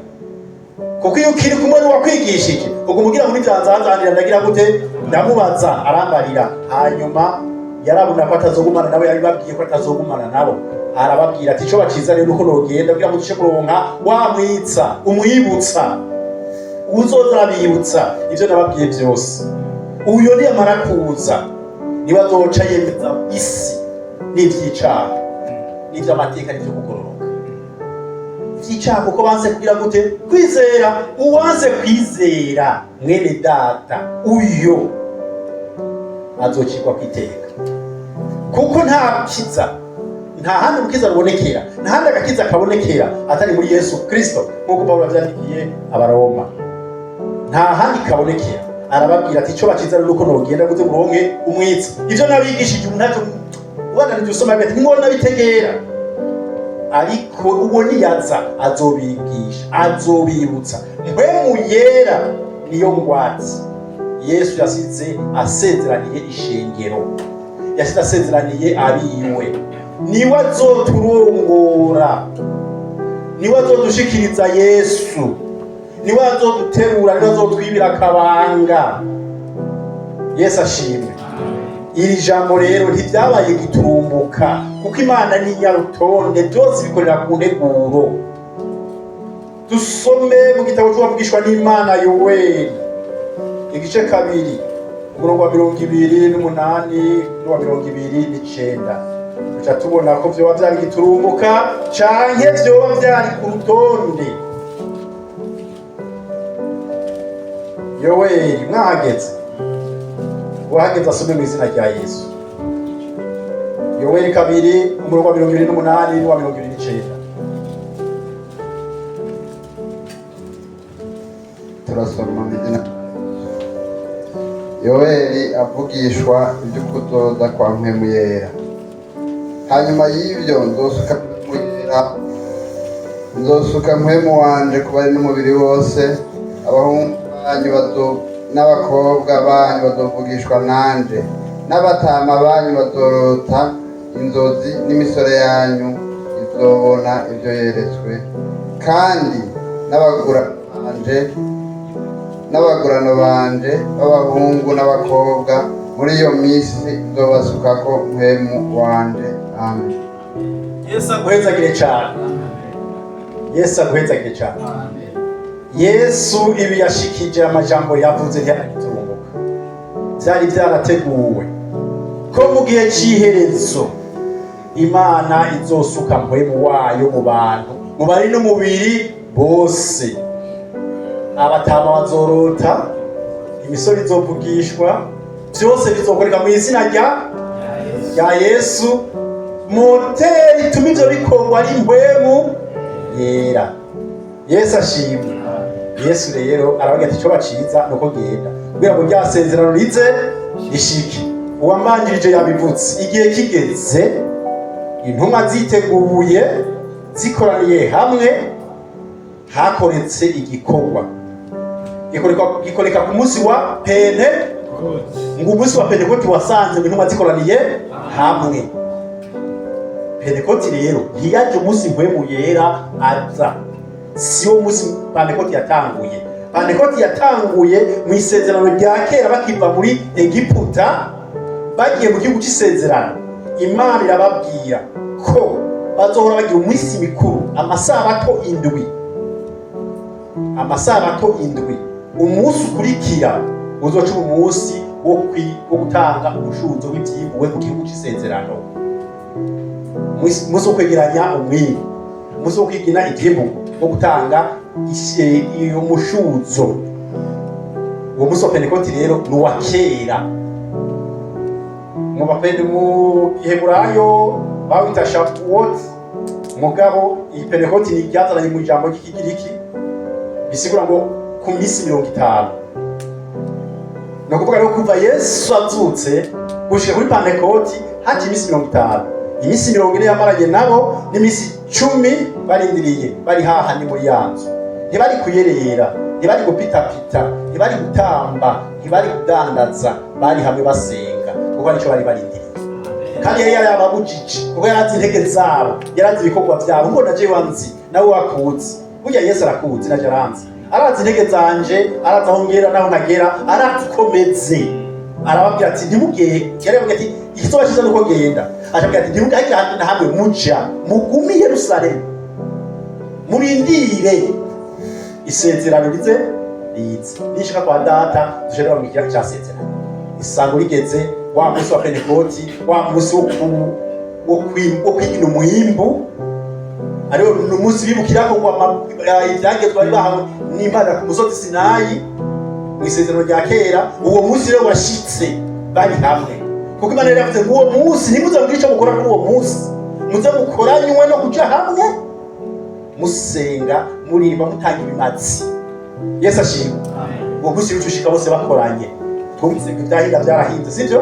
kuko iyo ukiri kumwe n'uwakwigishije ukumugira muri vyanzanzanira ndagira gute ndamubaza arambarira, hanyuma yarabona ko atazogumana nabo, yabibabwiye ko atazogumana nabo. Arababwira ati ico baciza rero nuko nogenda kugira ngo dushe kuronka wamwitsa umwibutsa uzoza abibutsa ivyo nababwiye vyose. Uyo niyamara kuza niwe azoca yemeza isi n'ivyicaha n'ivy'amateka n'ivyo kugororoka. Ivyicaha kuko banse kugira gute kwizera. Uwanse kwizera mwene data uyo azocirwa kwiteka, kuko nta kiza, nta handi ukiza rubonekera, nta handi agakiza kabonekera atari muri Yesu Kristo, nk'uko Pawulo yavyandikiye Abaroma. Nta handi kabonekera. Arababwira ati ico baciza nuko nogenda gute muronke umwitsa. Ivyo nabigishije ntacyo ubana n'usoma ati ngona bitegera, ariko uwo niyaza azobigisha, azobibutsa. Mpwemu yera niyo ngwatsi Yesu yasize asezeraniye ishengero, yasize asezeraniye abiwe. Niwe azoturongora, niwe azodushikiriza Yesu, niwe azoduterura, niwe azotwibira akabanga. Yesu ashimwe. Iri jambo rero ntivyabaye giturumbuka, kuko Imana ni nyarutonde, byose bikorera ku nteguro. Dusome mu gitabo cy'uwavugishwa n'Imana Yoweli igice 2 umurongo wa 28 n'uwa 29, tuca tubona ko vyoba vyari giturumbuka canke vyoba vyari ku rutonde. Yoweli mwahageze, wahageze asome mu izina rya Yesu. Yoweli 2 umurongo wa 28 n'uwa 29. Turasoma mu izina. Yoweli avugishwa iby'ukuzoza kwa mpwemu yera. Hanyuma y'ibyo nzosuka mpwemu wanje ku bari n'umubiri wose, abahungu banyu n'abakobwa banyu bazovugishwa nanje, n'abatama banyu bazorota inzozi, n'imisore yanyu izobona ibyo yeretswe, kandi n'abagurano banje b'abahungu n'abakobwa muri iyo minsi nzobasukako mpwemu wanje. Amen. Yesu aguhezagire cyane. Yesu aguhezagire cyane. Yesu ibi yashikije amajambo yavuze ntiyanagiturumbuka, byari byarateguwe ko mu gihe cy'iherezo Imana izosuka mpwemu wayo mu bantu, mu bari n'umubiri bose. Abatama bazorota, imisoro izovugishwa, byose bizokoreka mu izina rya Yesu. Moteri ituma ivyo bikorwa ari mpwemu yera. Yesu ashimwe. Yesu rero aravuga ati ico baciza nuko genda kugira ngo rya sezerano rize rishike. Uwamanjirije yabivutse, igihe kigeze, intumwa ziteguye zikoraniye hamwe, hakoretse igikorwa. Gikoreka ku munsi wa Pentekote. Ngo umunsi wa Pentekote wasanze intumwa zikoraniye hamwe. Pentekote rero ntiyaje umunsi mpwemu yera aza, si wo munsi Pentekote yatanguye. Pentekote yatanguye mu isezerano rya kera bakiva muri Egiputa bagiye mu gihugu cy'isezerano. Imana irababwira ko bazohora bagira umunsi mikuru, amasabato indwi. Umunsi ukurikira uzoca umunsi wo gutanga ubushuzo bw'ivyivuwe mu gihugu cy'isezerano, umunsi wo kwegeranya umwimbu, umunsi wo kwigina ivyimbu, wo gutanga iyo mushuzo. uwo munsi wa pentekoti rero ni uwa kera. Mu giheburayo bawita shavuot, mugabo iyi pentekoti ni iryazananye mu ijambo ry'ikigiriki bisigura ngo ku minsi 50. ni ukuvuga rero kuva Yesu azutse gushika kuri pentekoti haje iminsi 50. Iminsi 40 yamaranye nabo n'iminsi 10 barindiriye bari hahandi muri yanzu. Ntibari kuyerera, ntibari gupitapita, ntibari gutamba, ntibari kudandaza, bari hamwe basenga kuko nicyo bari barindiriye. Kandi yari yababujije kuko yarazi intege zabo, yarazi ibikorwa byabo. Ngo naje wanzi nawe wakuzi, burya Yesu arakuzi naje aranzi, arazi intege zanje, arazi aho ngera naho ntagera, arakomeze. Arababwira ati ntimugiye, yarababwira ati ikizoba kiza nuko genda. Arababwira ati ntimugahe na hamwe muja, mugume i Yerusalemu, murindire isezerano rize rize. Nishika kwa data dushobora kumikira cyasezerano. Isango rigeze wa munsi wa pentekoti, wa munsi wo kwigina umuhimbu, ariyo umunsi bibukirako kwa ibyagezwe bari bahawe n'Imana ku musozi Sinayi mu isezerano rya kera. Uwo munsi rero washitse bari hamwe, kuko Imana yari yavuze ngo uwo munsi ntimuze mugire icyo mukora kuri uwo munsi, muze mukoranywe no kuja hamwe musenga muririmba mutanga ibimazi. Yesu ashimwe. Uwo munsi w'ucushika bose bakoranye. Twumvise ko ibyahinda byarahinze, sibyo?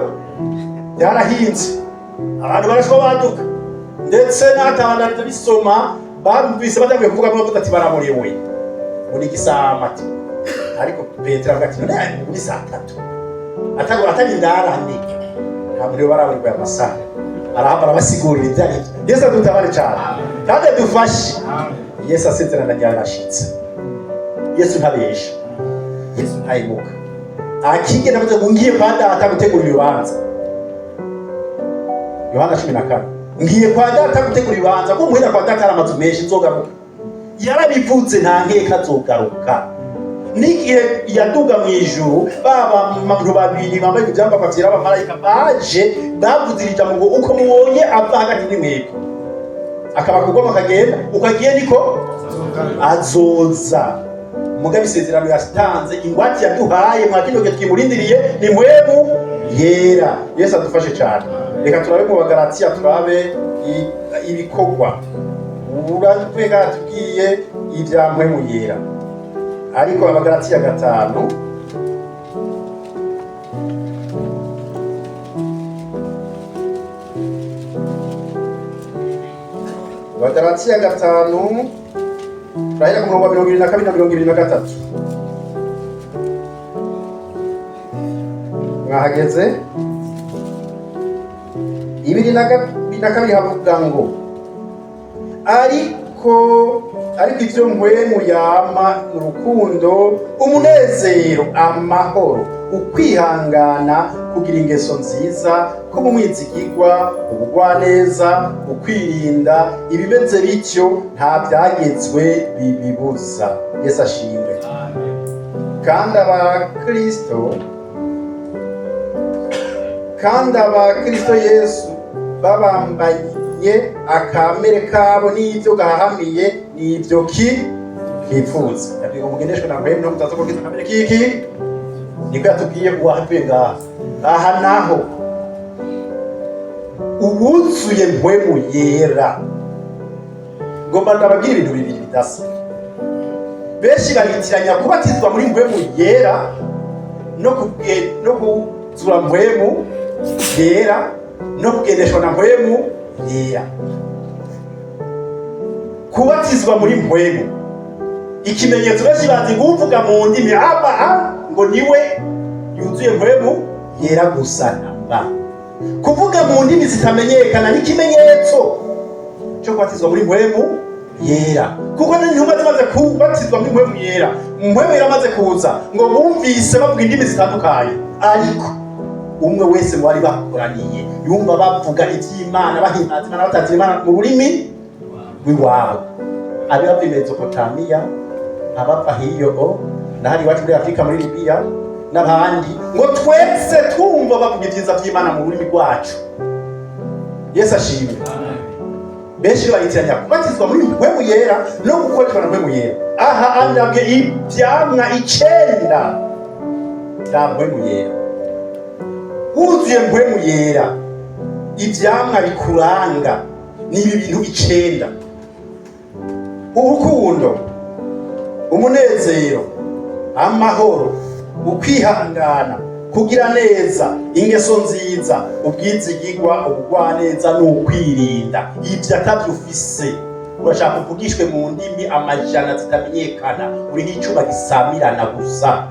Byarahinze, abantu barashwa baduka, ndetse n'atabandariza bisoma barumvise batangiye kuvuga ngo ati baramurewe muri gisamati. Ariko Petero avuga ati none muri saa 3 atari ndarane nta muri baraburi ya masaha, arahamba abasigurira ibyari. Yesu adutabare cyane kandi adufashe. Yesu asezerana ryarashitse. Yesu ntabesha, Yesu ntayimuka. Akigenda avuze ngo ngiye kwa data gutegura ibibanza. Yohana 14. Ngiye kwa data gutegura ibibanza, ko muhera kwa data ari amazu menshi nzogaruka. Yarabivuze nta nkeka azogaruka. N'igihe yaduga mu ijuru, baba abantu babiri bambaye ibyamba bafite abamarayika baje bavuze ijambo ngo uko mubonye ava hagati n'imweko akaba kugoma kagenda ukagiye niko azoza. Mugabe isezerano yatanze, ingwate yaduhaye mwakino gihe twimurindiriye ni mpwemu yera. Yesu adufashe cyane. Reka turabe mu Bagalatiya turabe ibikorwa. Uratwega tugiye ibya mpwemu yera. Ariko Abagalatiya 5 Abagalatiya 5 Bahera ku murongo wa 22 na 23. Mwahageze 22 havuga ngo ariko ivyo mpwemu yama urukundo, umunezero, amahoro, ukwihangana, kugira ingeso nziza, kuba umwizigirwa, ubugwaneza, ukwirinda. Ibimeze bityo nta byagezwe bibibuza. Yesu ashimwe. Kandi abakristo Yesu babambanye akamere kabo n'ibyo gahahamiye n'ibyo kifuza. Yabwiye umugendeshwe na mpwemu no mutaza kugiza akamere kiki niko yatubwiye uwahavuye ngaha. Aha naho ubuzuye mpwemu yera. Ngomba ndababwira ibintu bibiri bidasa. Benshi baritiranya kubatizwa muri mpwemu yera no kuzura mpwemu yera no kugendeshwa na mpwemu yera. Kubatizwa muri mpwemu, ikimenyetso benshi bazi kuvuga mu ndimi ngo niwe yuzuye mpwemu yera gusa namba. Kuvuga mu ndimi zitamenyekana ni ikimenyetso cyo kubatizwa muri mpwemu yera, kuko n'intumwa zimaze kubatizwa muri mpwemu yera, mpwemu yera amaze kuza ngo bumvise bavuga indimi zitandukanye, ariko umwe wese mu bari bakoraniye yumva bavuga iby'Imana, bahimbaza Imana, batazi Imana mu rurimi rw'iwabo. Abi bava Mesopotamiya, abava hiyo nahari iwacu muri Afurika muri Libya n'abandi, ngo twese twumva bavuga ibyiza by'Imana mu rurimi rwacu. Yesu ashimwe. Benshi baritiranya kubatizwa muri mpwemu yera no gukoreshwa na mpwemu yera. Aha andabwe ibyamwa 9 bya mpwemu yera. Wuzuye mpwemu yera, ivyamwa bikuranga ni ibi bintu 9: urukundo, umunezero, amahoro, ukwihangana, kugira neza, ingeso nziza, ubwizigirwa, ubugwaneza n'ukwirinda. Ivyo atavyufise urashaka kuvugishwe mu ndimi amajana zitamenyekana, uri nk'icuba gisamirana gusa,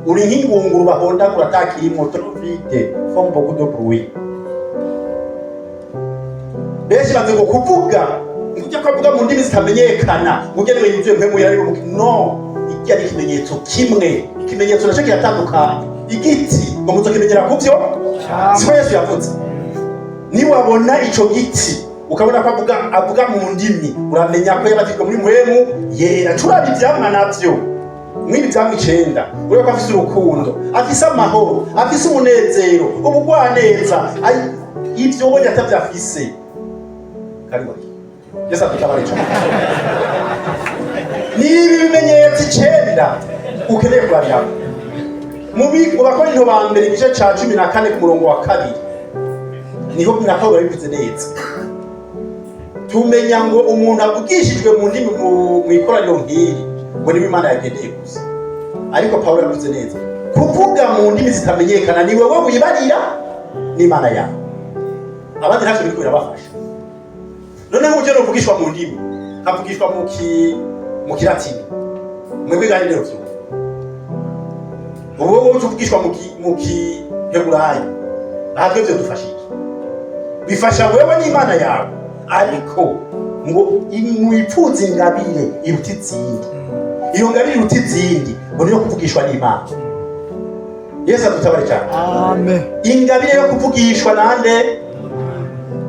uri nk'ingunguru bahondagura atakirimo, trovide font beaucoup de bruit. Benshi bazi ngo kuvuga ngujya kwavuga mu ndimi zitamenyekana mugenewe yuzuye mpemu yari no, iki ari ikimenyetso kimwe, ikimenyetso naco kiratandukanye. Igiti ngo muzokimenyera kuvyo siko Yesu yavuze. Ni wabona ico giti ukabona ko avuga mu ndimi, uramenya ko yabatijwe muri mpemu yera. Turaba ivyamwa navyo mwibi vyamwa 9, ureko afise urukundo, afise amahoro, afise umunezero, ubugwaneza, ivyo wonye atavyafise. Karibu Yesu adutabare cyane. Ni ibimenyetso 9 ukeneye kurabira mu Bakorinto ba mbere igice ca 14 ku murongo wa 2 niho na Paulo yabivuze neza. Tumenya ngo umuntu avugishijwe mu ndimi mu ikoraniro nk'iri ngo ni Imana yagendeye gusa, ariko Paulo yavuze neza kuvuga mu ndimi zitamenyekana ni wewe wibarira n'Imana yawe, abandi ntacyo biri kubafasha. Noneho uje no kuvugishwa mu ndimi, havugishwa mu Kilatini, mu biganiro vyo. Ubu uje kuvugishwa mu Giheburayo, ntabwo byo dufashije. Bifasha wewe n'Imana yawe, ariko ngo mwipfuze ingabire iruta izindi. Iyo ngabire iruta izindi ngo niyo kuvugishwa n'Imana. Yesu adutabare cyane. Amen. Ingabire yo kuvugishwa nande?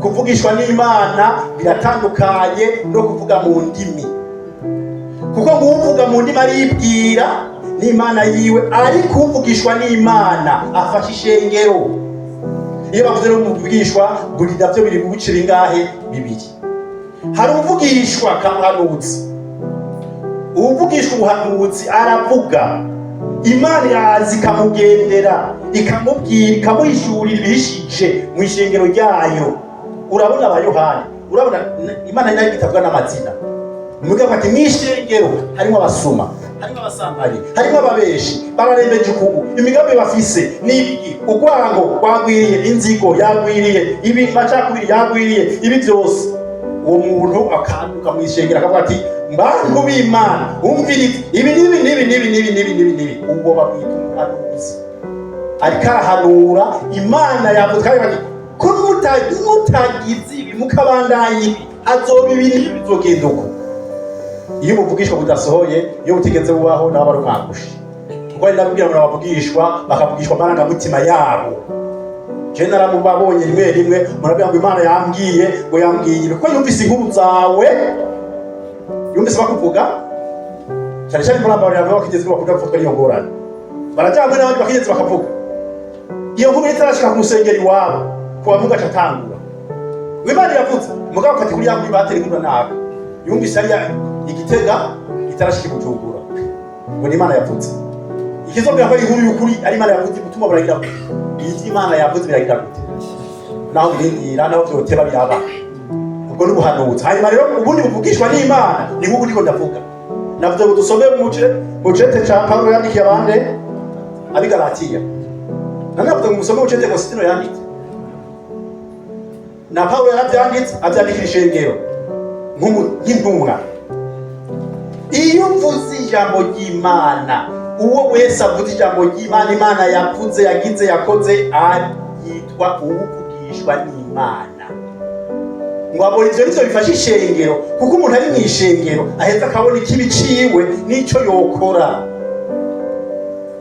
Kuvugishwa n'Imana biratandukanye no kuvuga mu ndimi. Kuko nguvuga mu ndimi aribwira n'Imana yiwe, ariko uvugishwa n'Imana afasha ishengero. Iyo bavuze no kuvugishwa buri navyo biri gucira ingahe? 2. Hari uvugishwa kamuhanuzi. Uvugishwa ubuhanuzi aravuga, Imana yazi kamugendera, ikamubwira, ikamuhishurira ibihishije mu ishengero ryayo. Urabona aba Yohana, urabona Imana nayo itavuga n'amazina. Mugabo ati mwishengero harimo abasuma, harimo abasambanyi, harimo ababeshi, bararembeje ukubu, imigambi bafise n'ibiki, ugwango gwagwiriye, inzigo yagwiriye, ibi macakubiri yagwiriye, ibi byose. Uwo muntu akanduka mu ishengero akavuga ati mbantu b'Imana umvirize ibi nibi ubwo babwita umuhanuzi. Ariko arahanura Imana yavuze kandi ko mutagize ibi mukabandanya ibi azoba ibintu bizogenda uko. Iyo umuvugishwa budasohoye, iyo butigeze bubaho nabo bari umwangushe. Kuko ari nabwira ngo abavugishwa bakavugishwa amarangamutima yabo. Je naramubabonye rimwe murabwira ngo Imana yambwiye ngo yambwiye ko yumvise inkuru zawe, yumvise bakuvuga cyane cyane muri abantu bakigeze bakuvuga ko ari ngorane. Barajyamwe n'abandi bakigeze bakavuga. Iyo nkuru itarashika ku musengeri wabo kubavuga catangura. Imana yavuze mugabo kati kuri yangu ibatera inkuru naka. Yumvise ari Igitega itarashika Bujumbura. Ngo ni Imana yavuze. Ikizobwira ko inkuru y'ukuri ari Imana yavuze gutuma baragira ngo iyi Imana yavuze biragira gute. Naho birindira naho byoteba byaba. Ubwo n'ubuhanuzi. Hanyuma rero ubundi buvugishwa n'Imana ni nk'uko ndiko ndavuga. Navuze ngo dusome mu cete ca Paulo yandikiye abande abigalatiya. Nanavuze ngo musome mu cete Constantino yanditse. Na Paulo yarabyanditse abyandikira ishengero nk'intumwa. Iyo uvuze ijambo ry'Imana, uwo wese avuze ijambo ry'Imana, Imana yavuze, yagize, yakoze, yitwa uwuvugishwa n'Imana. Ngo abona ivyo nivyo bifasha ishengero, kuko umuntu ari mw'ishengero aheza akabona ikibi ciwe n'ico yokora.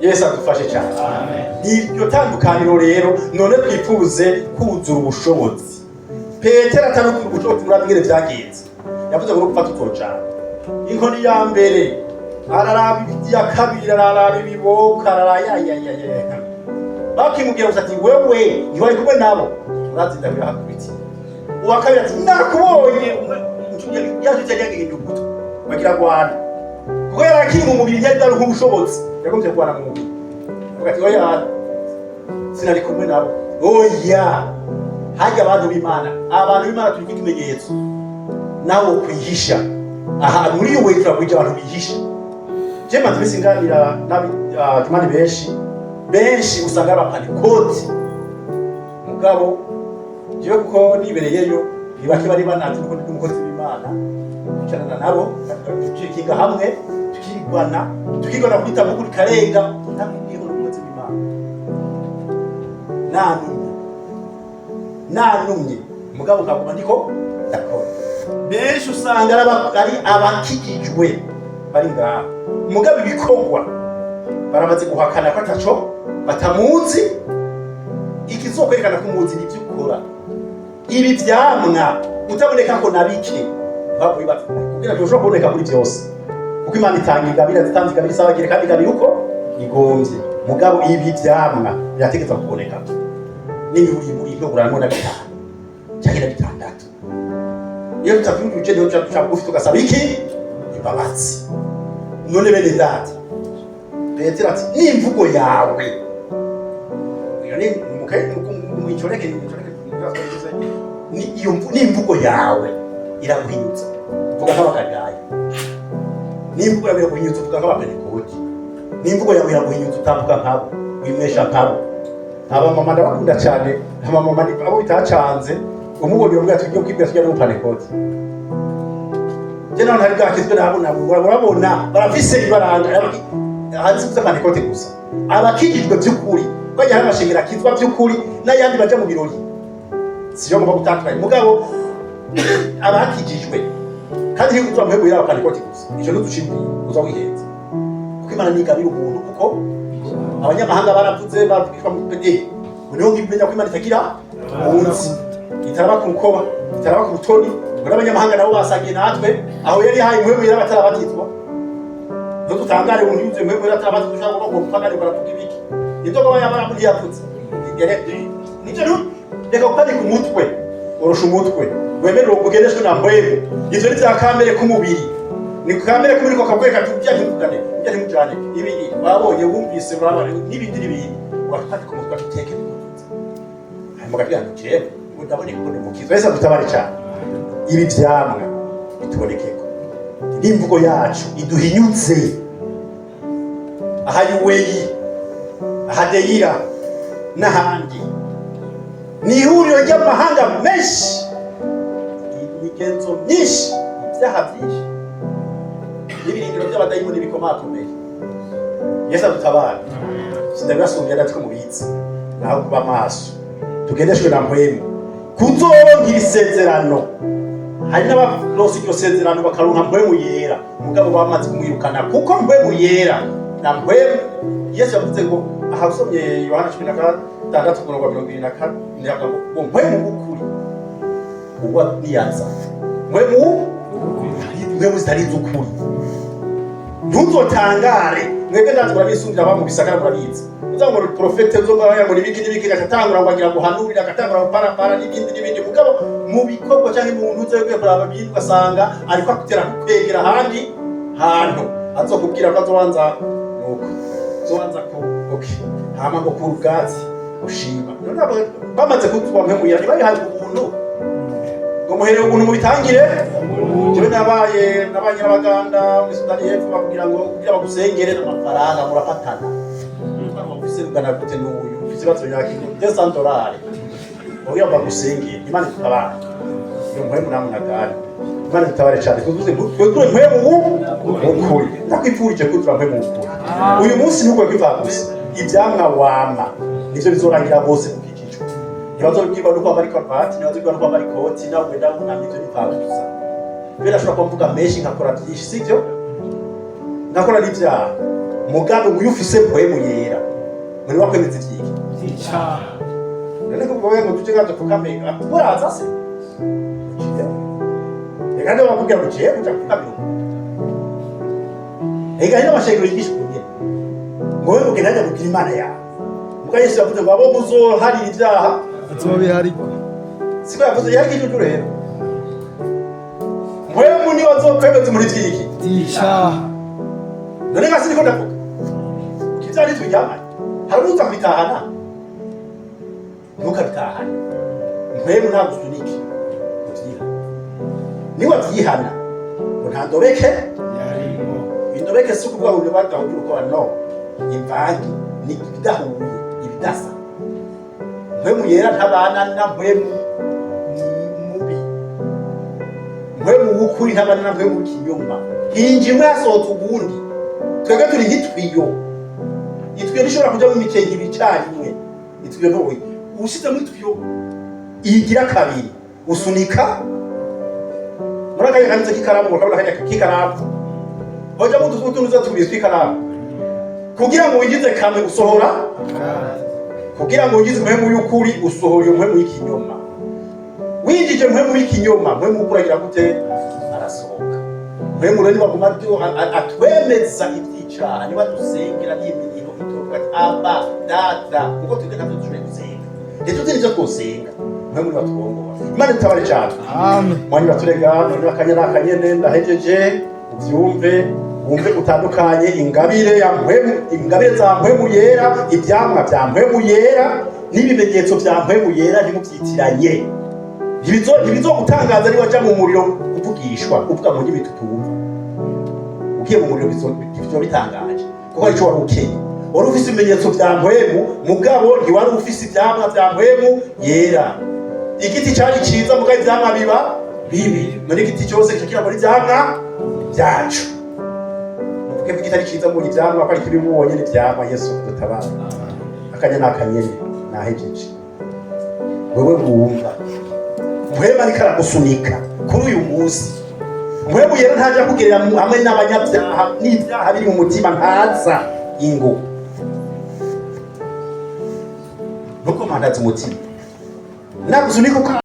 Yesu adufashe cyane. Amen. Iryo tandukaniro rero none twifuze kuzura ubushobozi. Petero atarukira ubushobozi murabwire vyagenze. Yavuze ngo gufata utocana. Inkoni ya mbere araraba ibiti, ya kabiri araraba ibiboka, ararayayayaya. Bakimubwira ati wewe ntiwari kumwe nabo, urazinda birahakubiti. Uwa kabiri ati nakubonye yaje yagiye guto bagira Rwanda. Kuko yarakiri mu mubiri yari daruka ubushobozi. Yagombye kubana mu mubiri. uvuga ati oya sinari kumwe nabo. Oya, hajya abantu b'Imana, abantu b'Imana turi ikimenyetso nawe kwihisha aha muri uwe turakwije abantu bihisha. Je maze singanira n'abandi benshi usanga abapanikoti mugabo jewe kuko nibereyeyo ibaki bari banati nuko ndi umukozi w'Imana cyana nabo tukiga hamwe tukigwana kwita mukuri karenga ntabwo umukozi w'Imana nanumye mugabo nkaguma ndiko ndakora. Benshi usanga ari abakikijwe bari ngaha mugabo ibikorwa baramaze guhakana ko ataco batamuzi. Ikizokwerekana ko umuzi n'ibyo ukora ibi vyamwa utaboneka ko nabike babo ibati kugira ngo ushobore kuboneka muri byose kuko Imana itanga ingabire zitanze ingabire sabagire kandi ingabire uko igombye mugabo ibi vyamwa birategetswe kuboneka n'iburi no guranwa na bitanu cyangwa bitandatu. Iyo tutavuga uje rero tucabugufi tugasaba iki imbabazi. None bene data Petero ati n'imvugo yawe iyo ni muyicoreke ni iyo n'imvugo yawe iraguhinyutsa vuga nk'abakagaye, n'imvugo yawe iraguhinyutsa vuga nk'abapenekoti, n'imvugo yawe iraguhinyutsa utambuka nkabo wimwesha nkabo. Abamama ndabakunda cyane, abamama abo bitacanze umubonye uvuga ati ugiye kwibwira tujya no panekoti. Je naho ntari bwakizwe nabona urabona barafise ibaranga hanze kuza panekoti gusa abakijijwe by'ukuri bajya hari amashengera kizwa by'ukuri n'ayandi baje mu birori siyo ngomba gutandukanya mugabo abakijijwe kandi iyo kuzwa mwebwe yaba panekoti gusa icyo n'udushimbi uza wihenze kuko Imana nigabira umuntu kuko abanyamahanga baravuze babwishwa mu pede niho ngimenya ko Imana itagira umunsi itaraba ku rukoba itaraba ku rutoni ngo abanyamahanga nabo basangiye natwe aho yari haye mwebwe yaba atarabatizwa no tutangare umuntu yuze mwebwe yaba atarabatizwa ushaka ngo mpangare baravuga ibiki indogo bayabara muri yaputse nico reka ukari ku mutwe urusha umutwe wemerera ugendeshwe na mbwebe ivyo ni bya kamere k'umubiri ni kamere k'umubiri ko kabweka tujya ntimugane ujya ntimujane ibi babonye wumvise urabara n'ibindi n'ibindi wakati ku mutwe tuteke hanyuma gabya jewe ndabone ko mukizo wese gutabara cyane ibi vyamwa bitubonekeko n'imvugo yacu iduhinyutse ahayuweyi ahadeyira n'ahandi ni ihuriro ry'amahanga menshi imigenzo myinshi ibyaha byinshi n'ibirindiro by'abadayimoni bikomakomeye. Yesu adutabara sindabasumbya natwe mubitsi naho kuba maso tugendeshwe na mpwemu kuzoronka isezerano. Hari n'abaronse iryo sezerano bakaronka mpwemu yera mugabo bamaze kumwirukana kuko mpwemu yera na mpwemu Yesu yavuze ngo aha usomye Yohana 16:24 ngo mpwemu w'ukuri uwa niyaza mpwemu zitari z'ukuri ntuzotangare mwebwe ndazi murabisundira aba mu bisagara murabizi uzanga ngo profete uzongaya muri biki n'ibiki gatangura ngo agira guhanurira gatangura guparapara n'ibindi mugabo mu bikorwa cyangwa mu ntuze yo kuraba bintu gasanga ariko akutera kwegera ahandi hantu azokubwira ko azobanza nuko zobanza ko okay hama ngo ku rugati ushima none bamaze kutwa mpemu yari bari haje umuntu ngo muhereye ubuntu mu bitangire jewe nabaye n'abaganda muri Sudani y'Epfo bakubwira ngo kugira bagusengere n'amafaranga murafatana ufise rugana gute n'uyu ufise batso yaki $200 oya bagusengere Imana itabara yo mpemu namunagari Imana itabare cyane kuzuze twekure mpemu ukuri ndakwifurije kutura mpemu ukuri uyu munsi nuko kwivagusa ibyamwa wama nivyo bizorangira bose mukikijwe ntibazobwirwa nuko bari karpati ntibazobwirwa nuko bari koti nawe wenda nivyo bivagusa bera shobora kuvuga menshi nkakora byinshi sivyo nkakora n'ibyaha mugabe uyu ufise mpemu yera muri wakwemeza ivyiki zica none ko boye ngo tuje gato kukamega uraza se kandi bakubwira ngo jewe uja kukamira ega ino bashegero yigisha kunyene ngo wewe ugendaje kugira Imana yawe muga Yesu yavuze ngo abo muzoharira ibyaha azobihariko siko yavuze yakije rero mpemu ni wazokwemeza muri vyiki zica none ngasi niko ndavuga kivyari tujyama hari uza kwitahana ntukabitahane mpwemu ntagusunike uvyihana niba vyihana ngo nta ndobeke yarimo indobeke si ukuvuga ngo badahuje uko no imvangi ni ibidahuye ibidasa mpwemu yera ntabana na mpwemu mubi mpwemu w'ukuri ntabana na mpwemu w'ikinyoma hinjimwe yasohotse ubundi twebwe turi nk'itwiyo itwiyo rishobora kuja mu mikenke ibicarimwe itwiyo ntowe ushize muri itwiyo igira kabiri usunika murakaye kanze kikaramu ukabona kanya kikaramu hoja mu tutunuza tubiri twikaramu kugira ngo winjize kamwe usohora kugira ngo winjize mpwemu y'ukuri usohora iyo mpwemu y'ikinyoma winjije mpwemu y'ikinyoma mpwemu ukuragira gute arasohoka mpwemu rero baguma atwemeza ivyicaha niba dusengera n'iminiho itovuga ati aba data kuko twigeka tujuye gusenga rero tuzi nivyo twosenga mpwemu ni batwongora imana itabare cyane amen mwanya baturega none akanya nakanyene ndahejeje uvyumve wumve utandukanye ingabire ya mpwemu ingabire za mpwemu yera ivyamwa vya mpwemu yera n'ibimenyetso vya mpwemu yera ntimuvyitiranye ntibizogutangaza niba waja mu muriro uvugishwa uvuga mu ndimi tutumva ugiye mu muriro bizo bitangaje kuko arico wari ukenye wari ufise ibimenyetso vya mpwemu mugabo ntiwari ufise ivyamwa vya mpwemu yera igiti cari ciza mugabo ivyamwa biba bibi none igiti cyose kikira muri ivyamwa vyacu nuvuge igiti ari ciza mu ivyamwa ko ari kibi mubonye n'ivyamwa Yesu dutabara akanya nakanyene nahejeje wewe wumva mpwemu ariko aragusunika kuri uyu munsi mpwemu yera ntajya kugerera hamwe n'abanyabyaha n'ibyaha biri mu mutima ntaza ingo nuko mandaza umutima nagusunika